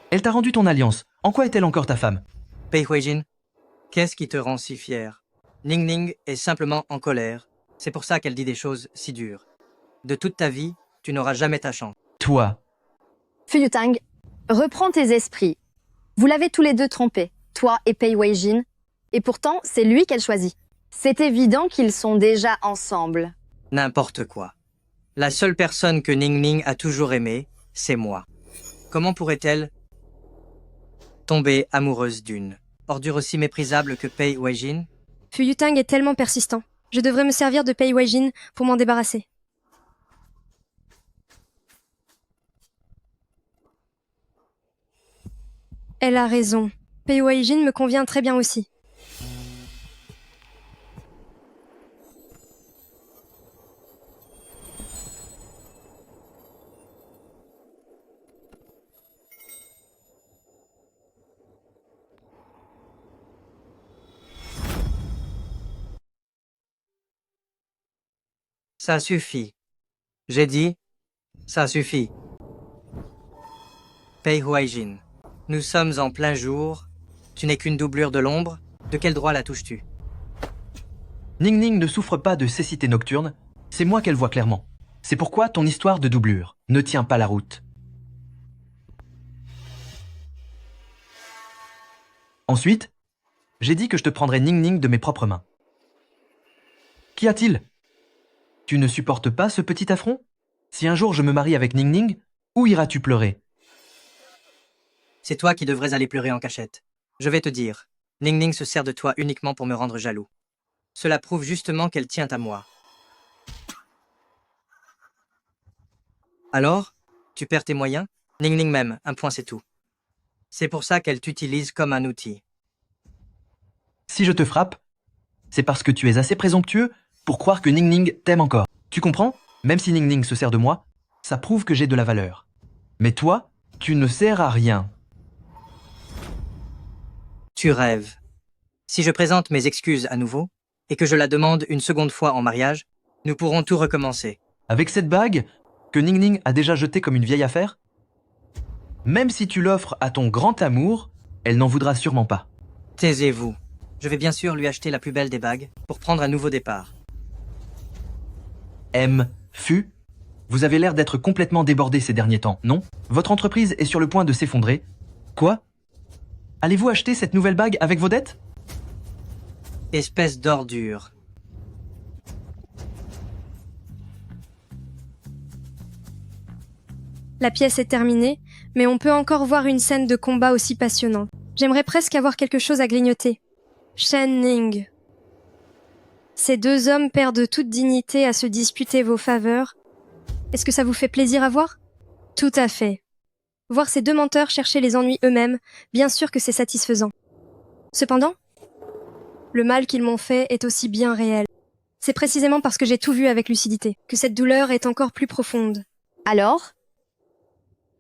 Elle t'a rendu ton alliance. En quoi est-elle encore ta femme? Pei Weijin, qu'est-ce qui te rend si fier? Ning Ning est simplement en colère. C'est pour ça qu'elle dit des choses si dures. De toute ta vie, tu n'auras jamais ta chance. Toi. Fuyutang, reprends tes esprits. Vous l'avez tous les deux trompé, toi et Pei Weijin, et pourtant c'est lui qu'elle choisit. C'est évident qu'ils sont déjà ensemble. N'importe quoi. La seule personne que Ning Ning a toujours aimée, c'est moi. Comment pourrait-elle tomber amoureuse d'une ordure aussi méprisable que Pei Weijin? Fuyutang est tellement persistant. Je devrais me servir de Pei Weijin pour m'en débarrasser. Elle a raison. Pei Weijin me convient très bien aussi. Ça suffit. J'ai dit, ça suffit. Pei Weijin, nous sommes en plein jour. Tu n'es qu'une doublure de l'ombre. De quel droit la touches-tu? Ning Ning ne souffre pas de cécité nocturne. C'est moi qu'elle voit clairement. C'est pourquoi ton histoire de doublure ne tient pas la route. Ensuite, j'ai dit que je te prendrais Ning Ning de mes propres mains. Qu'y a-t-il? Tu ne supportes pas ce petit affront? Si un jour je me marie avec Ning Ning, où iras-tu pleurer? C'est toi qui devrais aller pleurer en cachette. Je vais te dire, Ning Ning se sert de toi uniquement pour me rendre jaloux. Cela prouve justement qu'elle tient à moi. Alors, tu perds tes moyens? Ning Ning m'aime, un point c'est tout. C'est pour ça qu'elle t'utilise comme un outil. Si je te frappe, c'est parce que tu es assez présomptueux pour croire que Ning Ning t'aime encore. Tu comprends? Même si Ning Ning se sert de moi, ça prouve que j'ai de la valeur. Mais toi, tu ne sers à rien. Tu rêves. Si je présente mes excuses à nouveau, et que je la demande une seconde fois en mariage, nous pourrons tout recommencer. Avec cette bague, que Ning Ning a déjà jetée comme une vieille affaire? Même si tu l'offres à ton grand amour, elle n'en voudra sûrement pas. Taisez-vous. Je vais bien sûr lui acheter la plus belle des bagues pour prendre un nouveau départ. Fu, vous avez l'air d'être complètement débordé ces derniers temps, non? Votre entreprise est sur le point de s'effondrer. Quoi? Allez-vous acheter cette nouvelle bague avec vos dettes? Espèce d'ordure. La pièce est terminée, mais on peut encore voir une scène de combat aussi passionnante. J'aimerais presque avoir quelque chose à grignoter. Shen Ning. Ces deux hommes perdent toute dignité à se disputer vos faveurs. Est-ce que ça vous fait plaisir à voir? Tout à fait. Voir ces deux menteurs chercher les ennuis eux-mêmes, bien sûr que c'est satisfaisant. Cependant, le mal qu'ils m'ont fait est aussi bien réel. C'est précisément parce que j'ai tout vu avec lucidité que cette douleur est encore plus profonde. Alors?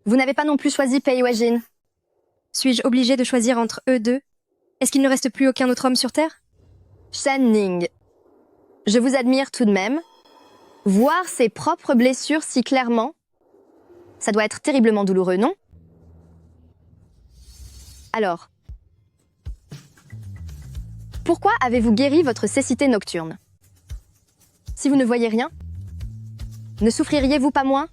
Vous n'avez pas non plus choisi Pei Weijin? Suis-je obligée de choisir entre eux deux? Est-ce qu'il ne reste plus aucun autre homme sur Terre? Shen Ning, je vous admire tout de même. Voir ses propres blessures si clairement, ça doit être terriblement douloureux, non? Alors, pourquoi avez-vous guéri votre cécité nocturne? Si vous ne voyez rien, ne souffririez-vous pas moins?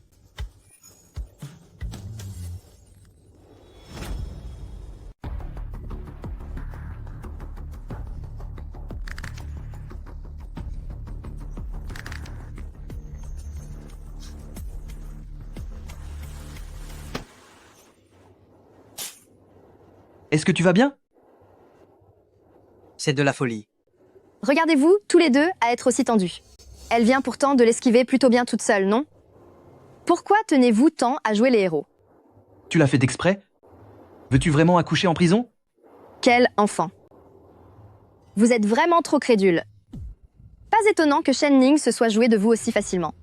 Est-ce que tu vas bien? C'est de la folie. Regardez-vous, tous les deux, à être aussi tendus. Elle vient pourtant de l'esquiver plutôt bien toute seule, non? Pourquoi tenez-vous tant à jouer les héros? Tu l'as fait d'exprès? Veux-tu vraiment accoucher en prison? Quel enfant. Vous êtes vraiment trop crédule. Pas étonnant que Shen Ning se soit joué de vous aussi facilement.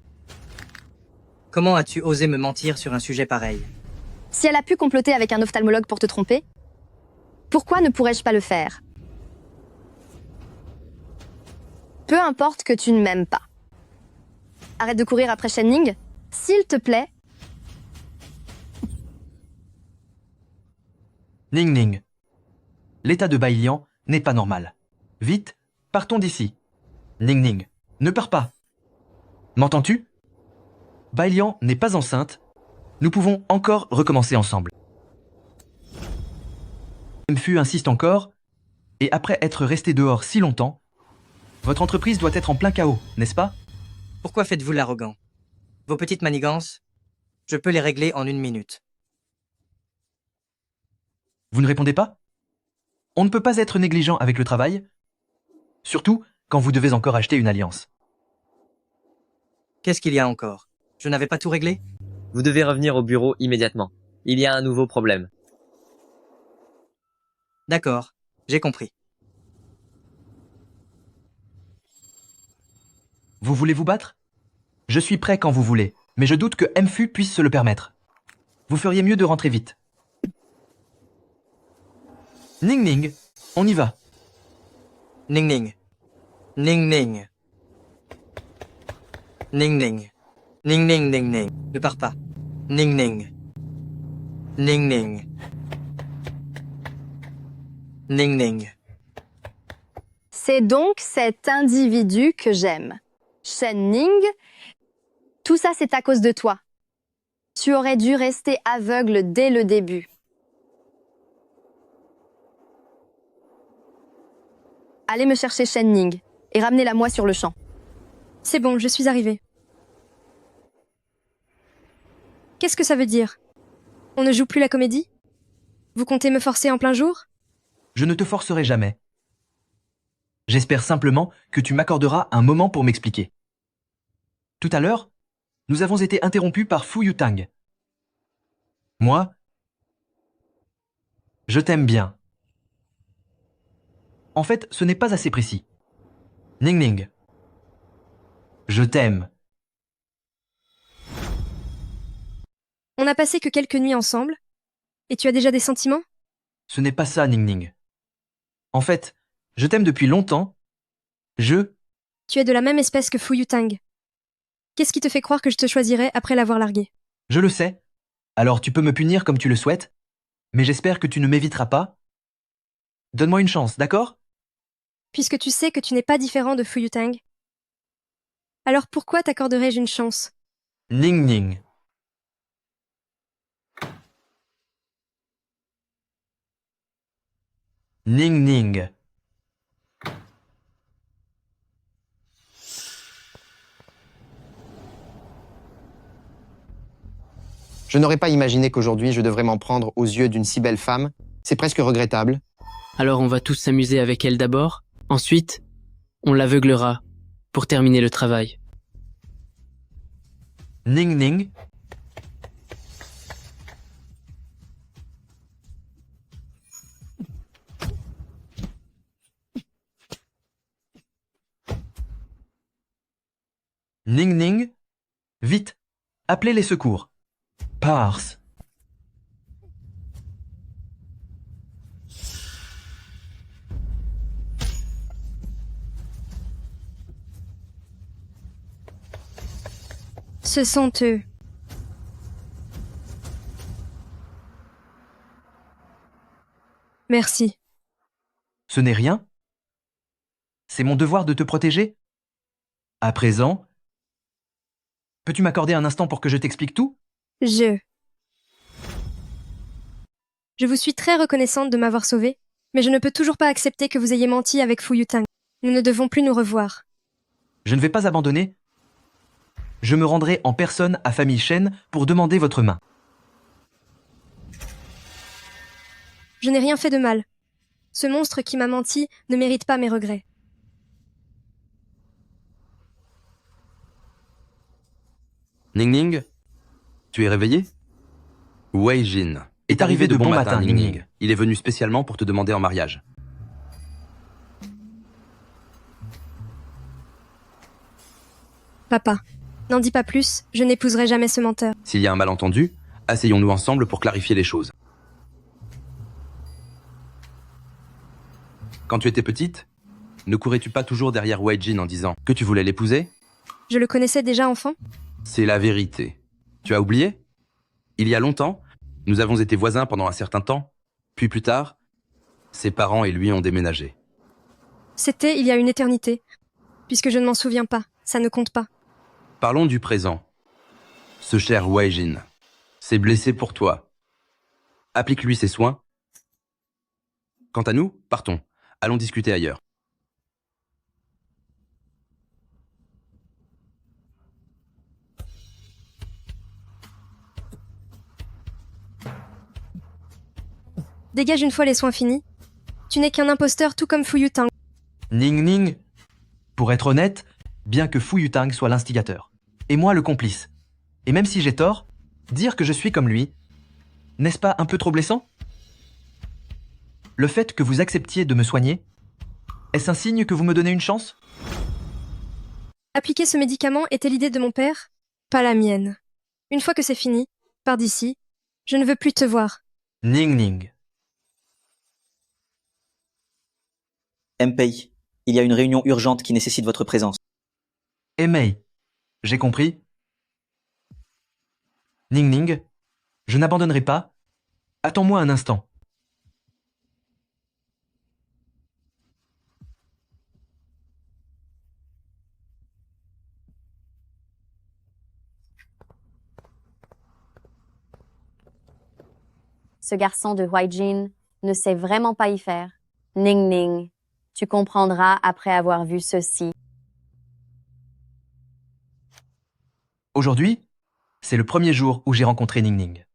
Comment as-tu osé me mentir sur un sujet pareil? Si elle a pu comploter avec un ophtalmologue pour te tromper, pourquoi ne pourrais-je pas le faire? Peu importe que tu ne m'aimes pas. Arrête de courir après Shen Ning, s'il te plaît. Ning Ning. L'état de Bai Lian n'est pas normal. Vite, partons d'ici. Ning Ning, ne pars pas. M'entends-tu? Bai Lian n'est pas enceinte. Nous pouvons encore recommencer ensemble. Mfu insiste encore, et après être resté dehors si longtemps, votre entreprise doit être en plein chaos, n'est-ce pas? Pourquoi faites-vous l'arrogant? Vos petites manigances, je peux les régler en 1 minute. Vous ne répondez pas? On ne peut pas être négligent avec le travail, surtout quand vous devez encore acheter une alliance. Qu'est-ce qu'il y a encore? Je n'avais pas tout réglé? Vous devez revenir au bureau immédiatement. Il y a un nouveau problème. D'accord, j'ai compris. Vous voulez vous battre? Je suis prêt quand vous voulez, mais je doute que Mfu puisse se le permettre. Vous feriez mieux de rentrer vite. Ning Ning, on y va. Ning Ning. Ning Ning. Ning Ning. Ning Ning Ning Ning. Ne pars pas. Ning Ning. Ning Ning. Ning Ning. C'est donc cet individu que j'aime. Shen Ning, tout ça c'est à cause de toi. Tu aurais dû rester aveugle dès le début. Allez me chercher Shen Ning et ramenez-la moi sur le champ. C'est bon, je suis arrivée. Qu'est-ce que ça veut dire? On ne joue plus la comédie? Vous comptez me forcer en plein jour? Je ne te forcerai jamais. J'espère simplement que tu m'accorderas un moment pour m'expliquer. Tout à l'heure, nous avons été interrompus par Fu Yutang. Moi, je t'aime bien. En fait, ce n'est pas assez précis. Ning Ning. Je t'aime. On n'a passé que quelques nuits ensemble. Et tu as déjà des sentiments? Ce n'est pas ça, Ning Ning. En fait, je t'aime depuis longtemps. Tu es de la même espèce que Fu Yutang. Qu'est-ce qui te fait croire que je te choisirais après l'avoir largué? Je le sais. Alors tu peux me punir comme tu le souhaites, mais j'espère que tu ne m'éviteras pas. Donne-moi une chance, d'accord? Puisque tu sais que tu n'es pas différent de Fu Yutang. Alors pourquoi t'accorderais-je une chance? Ning Ning. Ning Ning. Je n'aurais pas imaginé qu'aujourd'hui je devrais m'en prendre aux yeux d'une si belle femme. C'est presque regrettable. Alors on va tous s'amuser avec elle d'abord. Ensuite, on l'aveuglera pour terminer le travail. Ning Ning. Ning Ning. Vite, appelez les secours. Pars. Ce sont eux. Merci. Ce n'est rien. C'est mon devoir de te protéger. À présent, peux-tu m'accorder un instant pour que je t'explique tout? Je vous suis très reconnaissante de m'avoir sauvée, mais je ne peux toujours pas accepter que vous ayez menti avec Fu Yutang. Nous ne devons plus nous revoir. Je ne vais pas abandonner. Je me rendrai en personne à Famille Shen pour demander votre main. Je n'ai rien fait de mal. Ce monstre qui m'a menti ne mérite pas mes regrets. Ning Ning, tu es réveillé? Wei Jin est arrivé de bon matin, Ning Ning. Il est venu spécialement pour te demander en mariage. Papa, n'en dis pas plus, je n'épouserai jamais ce menteur. S'il y a un malentendu, asseyons-nous ensemble pour clarifier les choses. Quand tu étais petite, ne courais-tu pas toujours derrière Wei Jin en disant que tu voulais l'épouser? Je le connaissais déjà enfant? C'est la vérité. Tu as oublié? Il y a longtemps, nous avons été voisins pendant un certain temps, puis plus tard, ses parents et lui ont déménagé. C'était il y a une éternité. Puisque je ne m'en souviens pas, ça ne compte pas. Parlons du présent. Ce cher Wei Jin s'est blessé pour toi. Applique-lui ses soins. Quant à nous, partons. Allons discuter ailleurs. Dégage une fois les soins finis. Tu n'es qu'un imposteur tout comme Fu Yutang. Ning Ning. Pour être honnête, bien que Fu Yutang soit l'instigateur, et moi le complice, et même si j'ai tort, dire que je suis comme lui, n'est-ce pas un peu trop blessant? Le fait que vous acceptiez de me soigner, est-ce un signe que vous me donnez une chance? Appliquer ce médicament était l'idée de mon père, pas la mienne. Une fois que c'est fini, pars d'ici. Je ne veux plus te voir. Ning Ning. Mpei, il y a une réunion urgente qui nécessite votre présence. Mei, j'ai compris. Ning Ning, je n'abandonnerai pas. Attends-moi un instant. Ce garçon de Wei Jin ne sait vraiment pas y faire. Ning Ning, tu comprendras après avoir vu ceci. Aujourd'hui, c'est le premier jour où j'ai rencontré Ning Ning.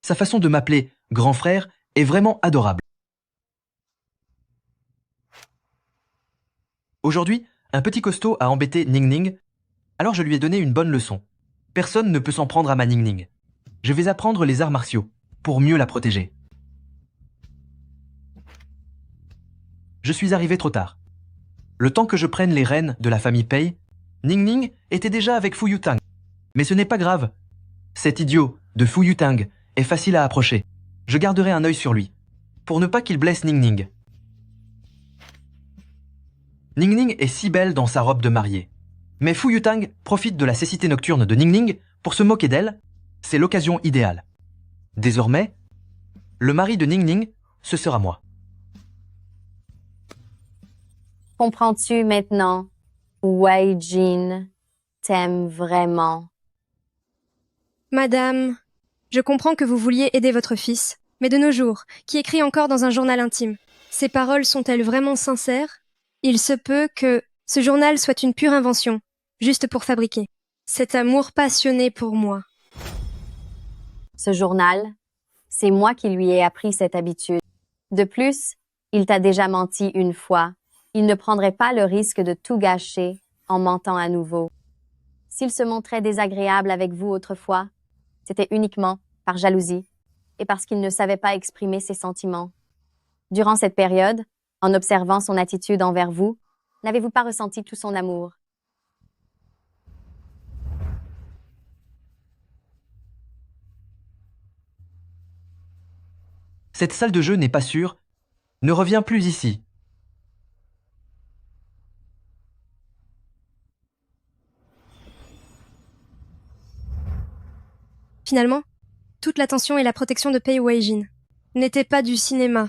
Sa façon de m'appeler grand frère est vraiment adorable. Aujourd'hui, un petit costaud a embêté Ning Ning, alors je lui ai donné une bonne leçon. Personne ne peut s'en prendre à ma Ning Ning. Je vais apprendre les arts martiaux pour mieux la protéger. Je suis arrivé trop tard. Le temps que je prenne les rênes de la famille Pei, Ning Ning était déjà avec Fu Yutang. Mais ce n'est pas grave. Cet idiot de Fu Yutang est facile à approcher. Je garderai un œil sur lui, pour ne pas qu'il blesse Ning Ning. Ning Ning est si belle dans sa robe de mariée. Mais Fu Yutang profite de la cécité nocturne de Ning Ning pour se moquer d'elle. C'est l'occasion idéale. Désormais, le mari de Ning Ning, ce sera moi. Comprends-tu maintenant? Wei Jin t'aime vraiment. Madame, je comprends que vous vouliez aider votre fils, mais de nos jours, qui écrit encore dans un journal intime, ces paroles sont-elles vraiment sincères? Il se peut que ce journal soit une pure invention, juste pour fabriquer. Cet amour passionné pour moi. Ce journal, c'est moi qui lui ai appris cette habitude. De plus, il t'a déjà menti une fois. Il ne prendrait pas le risque de tout gâcher en mentant à nouveau. S'il se montrait désagréable avec vous autrefois, c'était uniquement par jalousie et parce qu'il ne savait pas exprimer ses sentiments. Durant cette période, en observant son attitude envers vous, n'avez-vous pas ressenti tout son amour? Cette salle de jeu n'est pas sûre. Ne reviens plus ici. Finalement, toute l'attention et la protection de Pei Wei Jin n'étaient pas du cinéma.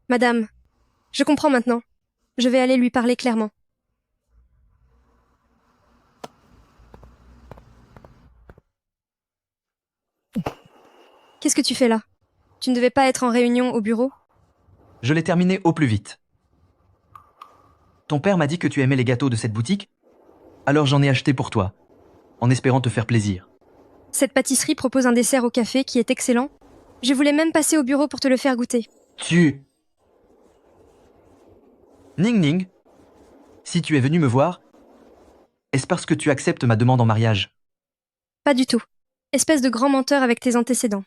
Madame, je comprends maintenant. Je vais aller lui parler clairement. Qu'est-ce que tu fais là? Tu ne devais pas être en réunion au bureau? Je l'ai terminé au plus vite. Ton père m'a dit que tu aimais les gâteaux de cette boutique, alors j'en ai acheté pour toi, en espérant te faire plaisir. Cette pâtisserie propose un dessert au café qui est excellent. Je voulais même passer au bureau pour te le faire goûter. Ning Ning, si tu es venu me voir, est-ce parce que tu acceptes ma demande en mariage? Pas du tout. espèce de grand menteur avec tes antécédents.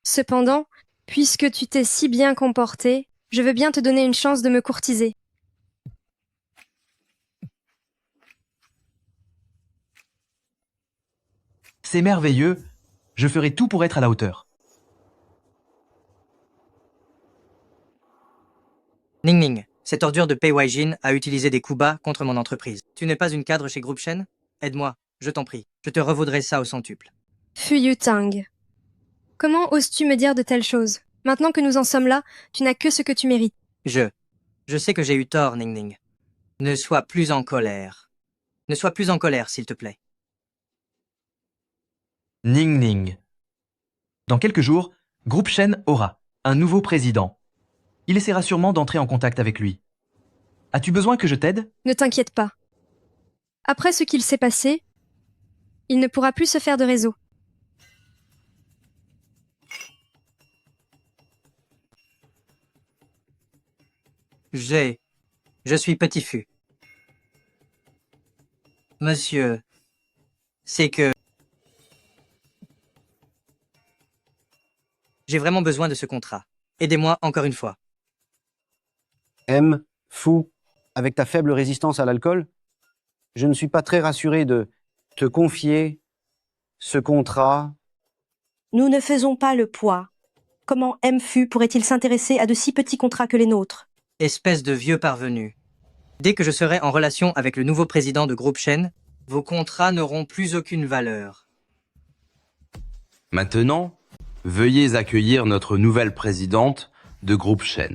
Cependant, puisque tu t'es si bien comporté, je veux bien te donner une chance de me courtiser. C'est merveilleux, je ferai tout pour être à la hauteur. Ning Ning, cette ordure de Pei Waijin a utilisé des coups bas contre mon entreprise. Tu n'es pas une cadre chez Groupe Shen? Aide-moi, je t'en prie. Je te revaudrai ça au centuple. Fu Yutang. Comment oses-tu me dire de telles choses? Maintenant que nous en sommes là, tu n'as que ce que tu mérites. Je sais que j'ai eu tort, Ning Ning. Ne sois plus en colère. Ne sois plus en colère, s'il te plaît. Ning Ning. Dans quelques jours, Groupe Shen aura un nouveau président. Il essaiera sûrement d'entrer en contact avec lui. As-tu besoin que je t'aide? Ne t'inquiète pas. Après ce qu'il s'est passé, il ne pourra plus se faire de réseau. Je suis Petit Fu. Monsieur, c'est que... J'ai vraiment besoin de ce contrat. Aidez-moi encore une fois. Fou, avec ta faible résistance à l'alcool, je ne suis pas très rassuré de te confier ce contrat. Nous ne faisons pas le poids. Comment Fu pourrait-il s'intéresser à de si petits contrats que les nôtres? Espèce de vieux parvenu. Dès que je serai en relation avec le nouveau président de Groupe Shen, vos contrats n'auront plus aucune valeur. Maintenant, veuillez accueillir notre nouvelle présidente de Groupe Shen.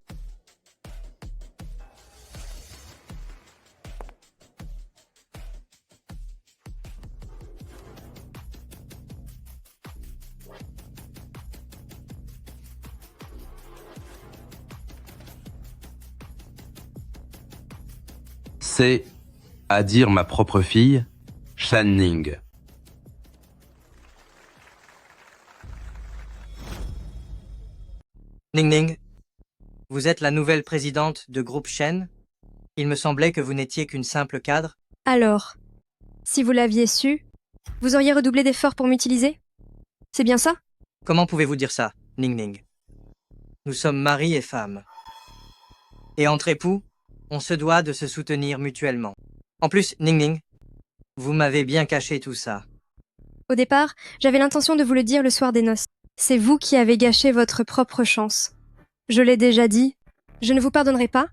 C'est, à dire ma propre fille, Shen Ning. Ning Ning, vous êtes la nouvelle présidente de Groupe Shen. Il me semblait que vous n'étiez qu'une simple cadre. Alors, si vous l'aviez su, vous auriez redoublé d'efforts pour m'utiliser? C'est bien ça? Comment pouvez-vous dire ça, Ning Ning? Nous sommes mari et femme. Et entre époux, on se doit de se soutenir mutuellement. En plus, Ning Ning, vous m'avez bien caché tout ça. Au départ, j'avais l'intention de vous le dire le soir des noces. C'est vous qui avez gâché votre propre chance. Je l'ai déjà dit, je ne vous pardonnerai pas,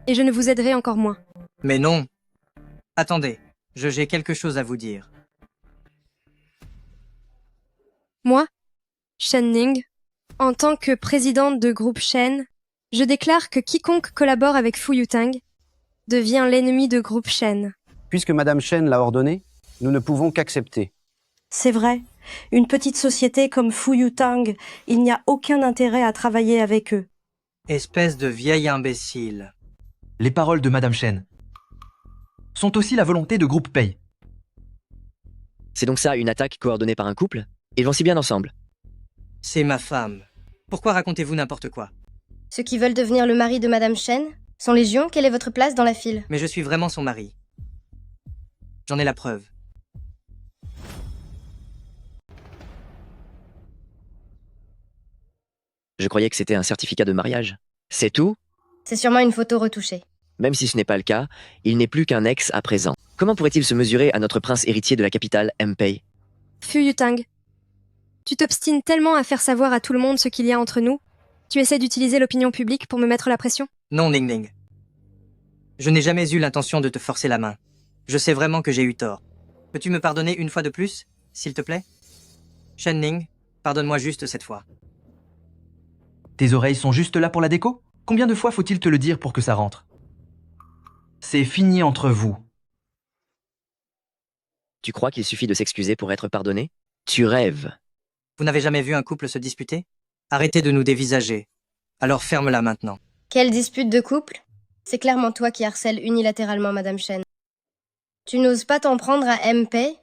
et je ne vous aiderai encore moins. Mais non. Attendez, j'ai quelque chose à vous dire. Moi, Shen Ning, en tant que présidente de Groupe Shen, je déclare que quiconque collabore avec Fu Yutang devient l'ennemi de Groupe Shen. Puisque Madame Shen l'a ordonné, nous ne pouvons qu'accepter. C'est vrai. Une petite société comme Fu Yutang, il n'y a aucun intérêt à travailler avec eux. Espèce de vieille imbécile. Les paroles de Madame Shen sont aussi la volonté de Groupe Pei. C'est donc ça une attaque coordonnée par un couple? Ils vont si bien ensemble. C'est ma femme. Pourquoi racontez-vous n'importe quoi? Ceux qui veulent devenir le mari de Madame Shen sont légion. Quelle est votre place dans la file? Mais je suis vraiment son mari. J'en ai la preuve. Je croyais que c'était un certificat de mariage. C'est tout? C'est sûrement une photo retouchée. Même si ce n'est pas le cas, il n'est plus qu'un ex à présent. Comment pourrait-il se mesurer à notre prince héritier de la capitale, Mpei? Fu Yutang, tu t'obstines tellement à faire savoir à tout le monde ce qu'il y a entre nous. Tu essaies d'utiliser l'opinion publique pour me mettre la pression? Non, Ning Ning. Je n'ai jamais eu l'intention de te forcer la main. Je sais vraiment que j'ai eu tort. Peux-tu me pardonner une fois de plus, s'il te plaît? Shen Ning, pardonne-moi juste cette fois. Tes oreilles sont juste là pour la déco? Combien de fois faut-il te le dire pour que ça rentre? C'est fini entre vous. Tu crois qu'il suffit de s'excuser pour être pardonné? Tu rêves. Vous n'avez jamais vu un couple se disputer? Arrêtez de nous dévisager. Alors ferme-la maintenant. Quelle dispute de couple? C'est clairement toi qui harcèles unilatéralement Madame Shen. Tu n'oses pas t'en prendre à Mpei?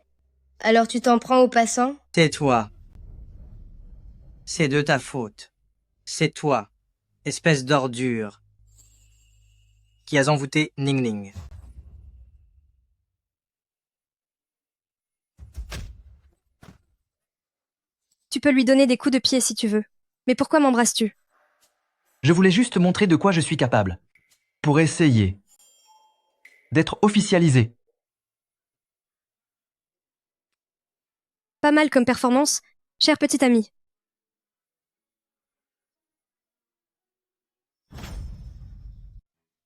Alors tu t'en prends aux passants? Tais-toi. C'est de ta faute. C'est toi, espèce d'ordure, qui as envoûté Ning Ning. Tu peux lui donner des coups de pied si tu veux. Mais pourquoi m'embrasses-tu? Je voulais juste montrer de quoi je suis capable. Pour essayer d'être officialisé. Pas mal comme performance, cher petit ami.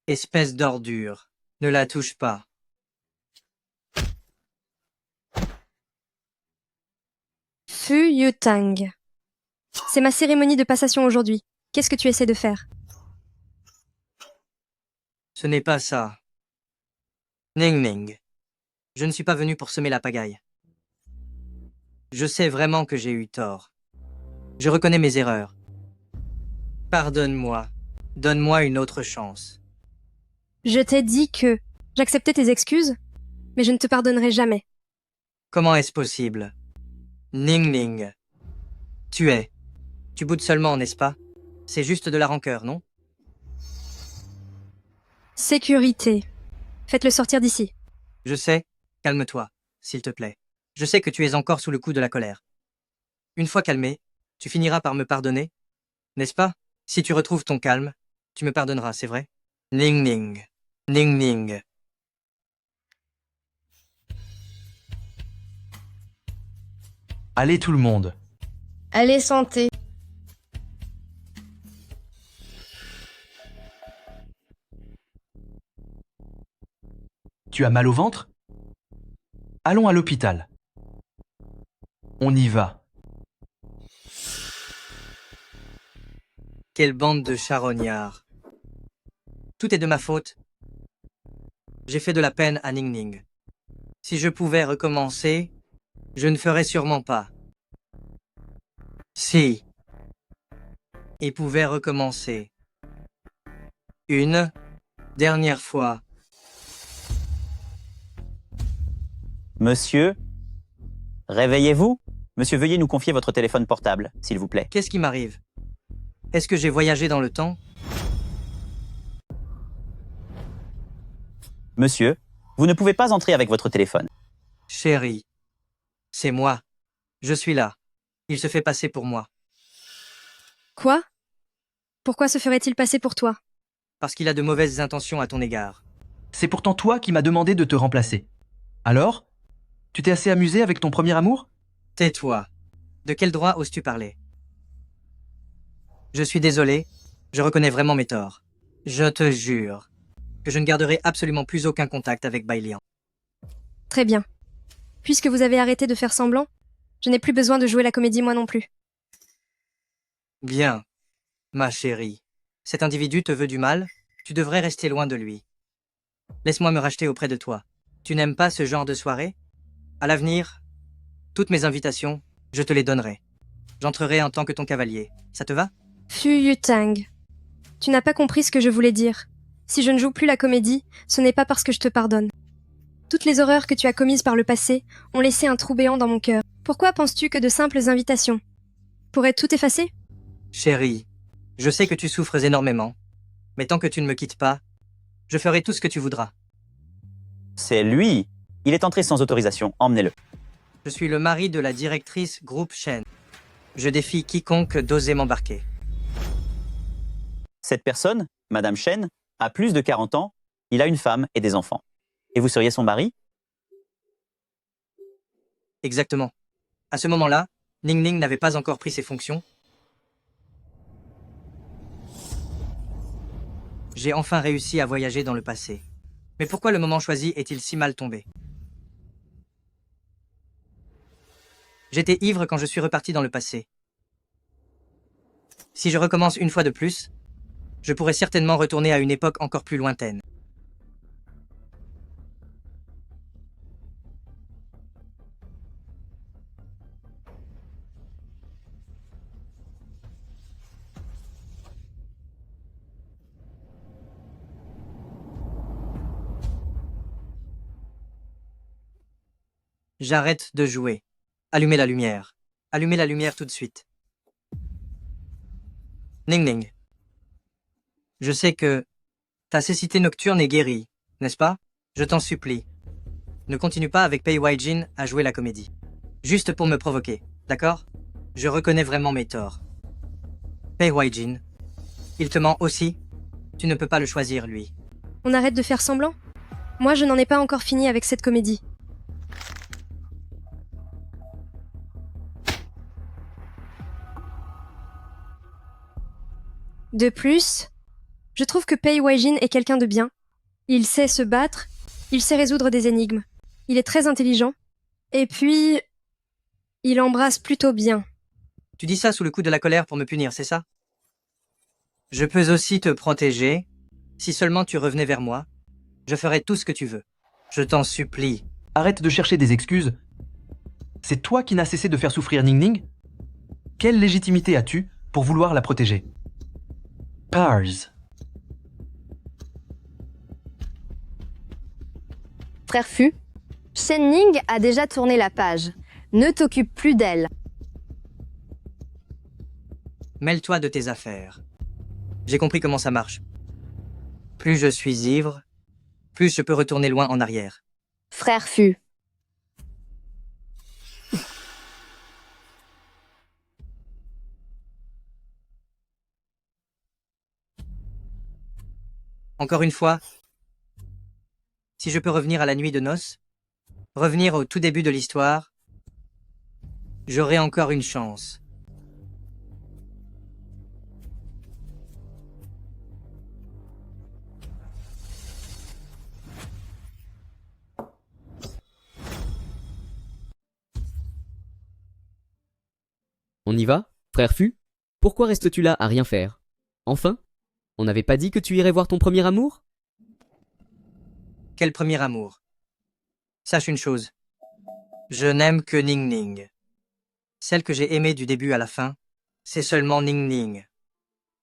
Espèce d'ordure. Ne la touche pas. Fu Yutang. C'est ma cérémonie de passation aujourd'hui. Qu'est-ce que tu essaies de faire? Ce n'est pas ça. Ning Ning. Je ne suis pas venu pour semer la pagaille. Je sais vraiment que j'ai eu tort. Je reconnais mes erreurs. Pardonne-moi. Donne-moi une autre chance. Je t'ai dit que j'acceptais tes excuses, mais je ne te pardonnerai jamais. Comment est-ce possible? Ning Ning. Tu boudes seulement, n'est-ce pas? C'est juste de la rancœur, non? Sécurité. Faites-le sortir d'ici. Je sais. Calme-toi, s'il te plaît. Je sais que tu es encore sous le coup de la colère. Une fois calmé, tu finiras par me pardonner, n'est-ce pas? Si tu retrouves ton calme, tu me pardonneras, c'est vrai? Ning Ning. Ning Ning. Allez tout le monde. Allez, santé. Tu as mal au ventre? Allons à l'hôpital. On y va. Quelle bande de charognards. Tout est de ma faute. J'ai fait de la peine à Ning Ning. Si je pouvais recommencer, je ne ferais sûrement pas. Si. Il pouvait recommencer. Une dernière fois. Monsieur, réveillez-vous. Monsieur, veuillez nous confier votre téléphone portable, s'il vous plaît. Qu'est-ce qui m'arrive? Est-ce que j'ai voyagé dans le temps? Monsieur, vous ne pouvez pas entrer avec votre téléphone. Chérie, c'est moi. Je suis là. Il se fait passer pour moi. Quoi? Pourquoi se ferait-il passer pour toi? Parce qu'il a de mauvaises intentions à ton égard. C'est pourtant toi qui m'as demandé de te remplacer. Alors? Tu t'es assez amusé avec ton premier amour? Tais-toi. De quel droit oses-tu parler? Je suis désolé, je reconnais vraiment mes torts. Je te jure que je ne garderai absolument plus aucun contact avec Bailian. Très bien. Puisque vous avez arrêté de faire semblant, je n'ai plus besoin de jouer la comédie moi non plus. Bien, ma chérie. Cet individu te veut du mal, tu devrais rester loin de lui. Laisse-moi me racheter auprès de toi. Tu n'aimes pas ce genre de soirée? À l'avenir, toutes mes invitations, je te les donnerai. J'entrerai en tant que ton cavalier. Ça te va? Fu Yutang. Tu n'as pas compris ce que je voulais dire. Si je ne joue plus la comédie, ce n'est pas parce que je te pardonne. Toutes les horreurs que tu as commises par le passé ont laissé un trou béant dans mon cœur. Pourquoi penses-tu que de simples invitations pourraient tout effacer? Chérie, je sais que tu souffres énormément, mais tant que tu ne me quittes pas, je ferai tout ce que tu voudras. C'est lui. Il est entré sans autorisation. Emmenez-le. Je suis le mari de la directrice groupe Shen. Je défie quiconque d'oser m'embarquer. Cette personne, Madame Shen, a plus de 40 ans, il a une femme et des enfants. Et vous seriez son mari? Exactement. À ce moment-là, Ning Ning n'avait pas encore pris ses fonctions. J'ai enfin réussi à voyager dans le passé. Mais pourquoi le moment choisi est-il si mal tombé? J'étais ivre quand je suis reparti dans le passé. Si je recommence une fois de plus, je pourrais certainement retourner à une époque encore plus lointaine. J'arrête de jouer. Allumez la lumière. Allumez la lumière tout de suite. Ning Ning. Je sais que ta cécité nocturne est guérie, n'est-ce pas? Je t'en supplie. Ne continue pas avec Pei Wai Jin à jouer la comédie. Juste pour me provoquer, d'accord? Je reconnais vraiment mes torts. Pei Huaijin, il te ment aussi? Tu ne peux pas le choisir, lui. On arrête de faire semblant? Moi, je n'en ai pas encore fini avec cette comédie. De plus, je trouve que Pei Huaijin est quelqu'un de bien. Il sait se battre, il sait résoudre des énigmes. Il est très intelligent. Et puis, il embrasse plutôt bien. Tu dis ça sous le coup de la colère pour me punir, c'est ça? Je peux aussi te protéger. Si seulement tu revenais vers moi, je ferais tout ce que tu veux. Je t'en supplie. Arrête de chercher des excuses. C'est toi qui n'as cessé de faire souffrir Ning Ning? Quelle légitimité as-tu pour vouloir la protéger? Pars. Frère Fu, Shen Ning a déjà tourné la page. Ne t'occupe plus d'elle. Mêle-toi de tes affaires. J'ai compris comment ça marche. Plus je suis ivre, plus je peux retourner loin en arrière. Frère Fu. Encore une fois, si je peux revenir à la nuit de noces, revenir au tout début de l'histoire, j'aurai encore une chance. On y va, frère Fu? Pourquoi restes-tu là à rien faire? Enfin? On n'avait pas dit que tu irais voir ton premier amour? Quel premier amour? Sache une chose. Je n'aime que Ning Ning. Celle que j'ai aimée du début à la fin, c'est seulement Ning Ning.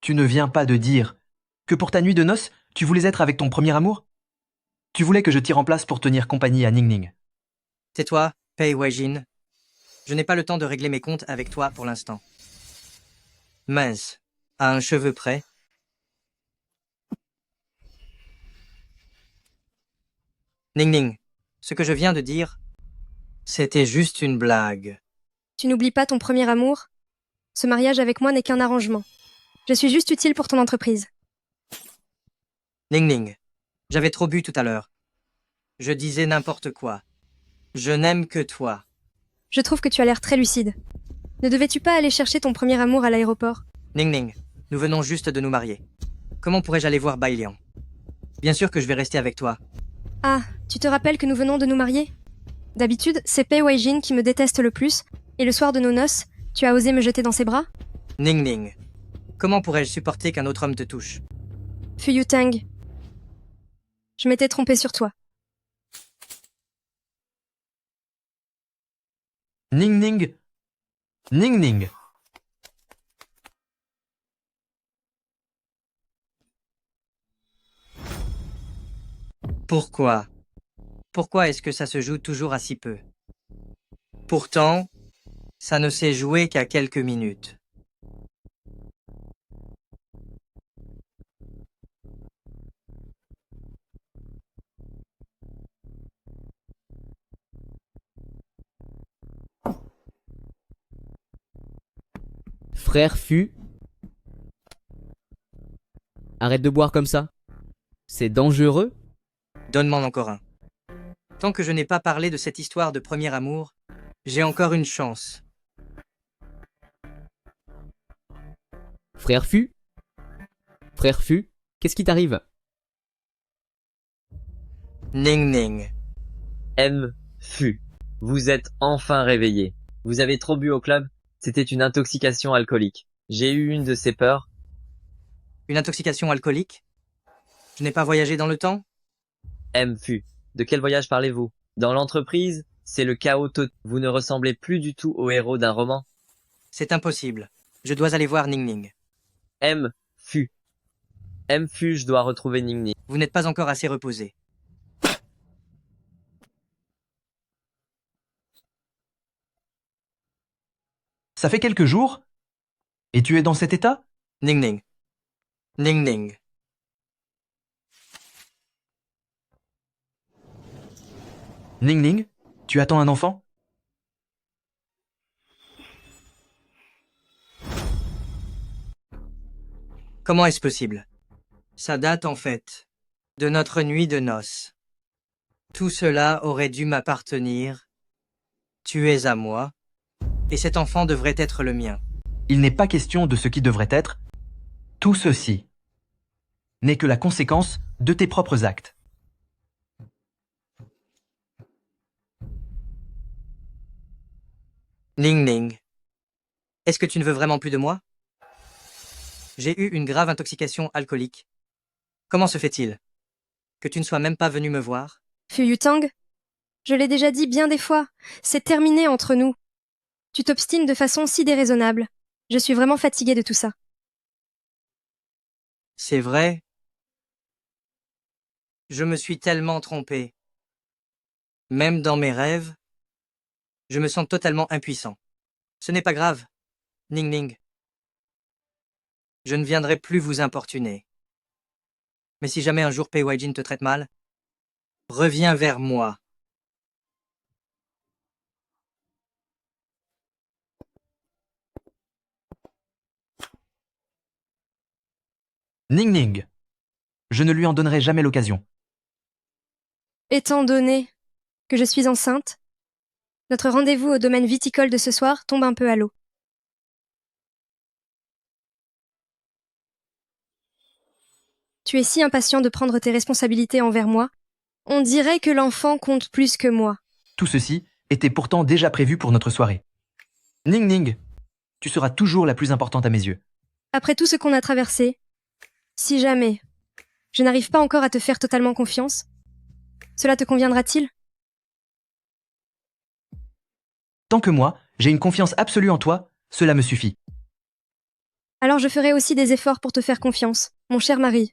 Tu ne viens pas de dire que pour ta nuit de noces, tu voulais être avec ton premier amour? Tu voulais que je t'y remplace pour tenir compagnie à Ning Ning. Tais-toi, Pei Huaijin. Je n'ai pas le temps de régler mes comptes avec toi pour l'instant. Mince, à un cheveu près. Ning Ning, ce que je viens de dire, c'était juste une blague. Tu n'oublies pas ton premier amour? Ce mariage avec moi n'est qu'un arrangement. Je suis juste utile pour ton entreprise. Ning Ning, j'avais trop bu tout à l'heure. Je disais n'importe quoi. Je n'aime que toi. Je trouve que tu as l'air très lucide. Ne devais-tu pas aller chercher ton premier amour à l'aéroport? Ning Ning, nous venons juste de nous marier. Comment pourrais-je aller voir Bai Liang? Bien sûr que je vais rester avec toi. Ah, tu te rappelles que nous venons de nous marier? D'habitude, c'est Pei Huaijin qui me déteste le plus, et le soir de nos noces, tu as osé me jeter dans ses bras? Ning Ning, comment pourrais-je supporter qu'un autre homme te touche? Fu Yutang. Je m'étais trompée sur toi. Ning Ning. Ning Ning. Pourquoi? Pourquoi est-ce que ça se joue toujours à si peu? Pourtant, ça ne s'est joué qu'à quelques minutes. Frère Fu? Arrête de boire comme ça. C'est dangereux? Donne-m'en encore un. Tant que je n'ai pas parlé de cette histoire de premier amour, j'ai encore une chance. Frère Fu? Frère Fu, qu'est-ce qui t'arrive? Ning Ning. Fu. Vous êtes enfin réveillé. Vous avez trop bu au club? C'était une intoxication alcoolique. J'ai eu une de ces peurs. Une intoxication alcoolique? Je n'ai pas voyagé dans le temps? Fu. De quel voyage parlez-vous? Dans l'entreprise, c'est le chaos total. Vous ne ressemblez plus du tout au héros d'un roman. C'est impossible. Je dois aller voir Ning Ning. Fu. Fu, je dois retrouver Ning Ning. Vous n'êtes pas encore assez reposé. Ça fait quelques jours? Et tu es dans cet état? Ning Ning. Ning Ning. Ning Ning, tu attends un enfant? Comment est-ce possible? Ça date en fait de notre nuit de noces. Tout cela aurait dû m'appartenir. Tu es à moi, et cet enfant devrait être le mien. Il n'est pas question de ce qui devrait être. Tout ceci n'est que la conséquence de tes propres actes. Ning Ning, est-ce que tu ne veux vraiment plus de moi? J'ai eu une grave intoxication alcoolique. Comment se fait-il que tu ne sois même pas venu me voir? Fu Yutang, je l'ai déjà dit bien des fois, c'est terminé entre nous. Tu t'obstines de façon si déraisonnable. Je suis vraiment fatiguée de tout ça. C'est vrai. Je me suis tellement trompé. Même dans mes rêves, je me sens totalement impuissant. Ce n'est pas grave, Ning Ning. Je ne viendrai plus vous importuner. Mais si jamais un jour Pei Waijin te traite mal, reviens vers moi. Ning Ning, je ne lui en donnerai jamais l'occasion. Étant donné que je suis enceinte, notre rendez-vous au domaine viticole de ce soir tombe un peu à l'eau. Tu es si impatient de prendre tes responsabilités envers moi. On dirait que l'enfant compte plus que moi. Tout ceci était pourtant déjà prévu pour notre soirée. Ning Ning, tu seras toujours la plus importante à mes yeux. Après tout ce qu'on a traversé, si jamais je n'arrive pas encore à te faire totalement confiance, cela te conviendra-t-il? Tant que moi, j'ai une confiance absolue en toi, cela me suffit. Alors je ferai aussi des efforts pour te faire confiance, mon cher mari.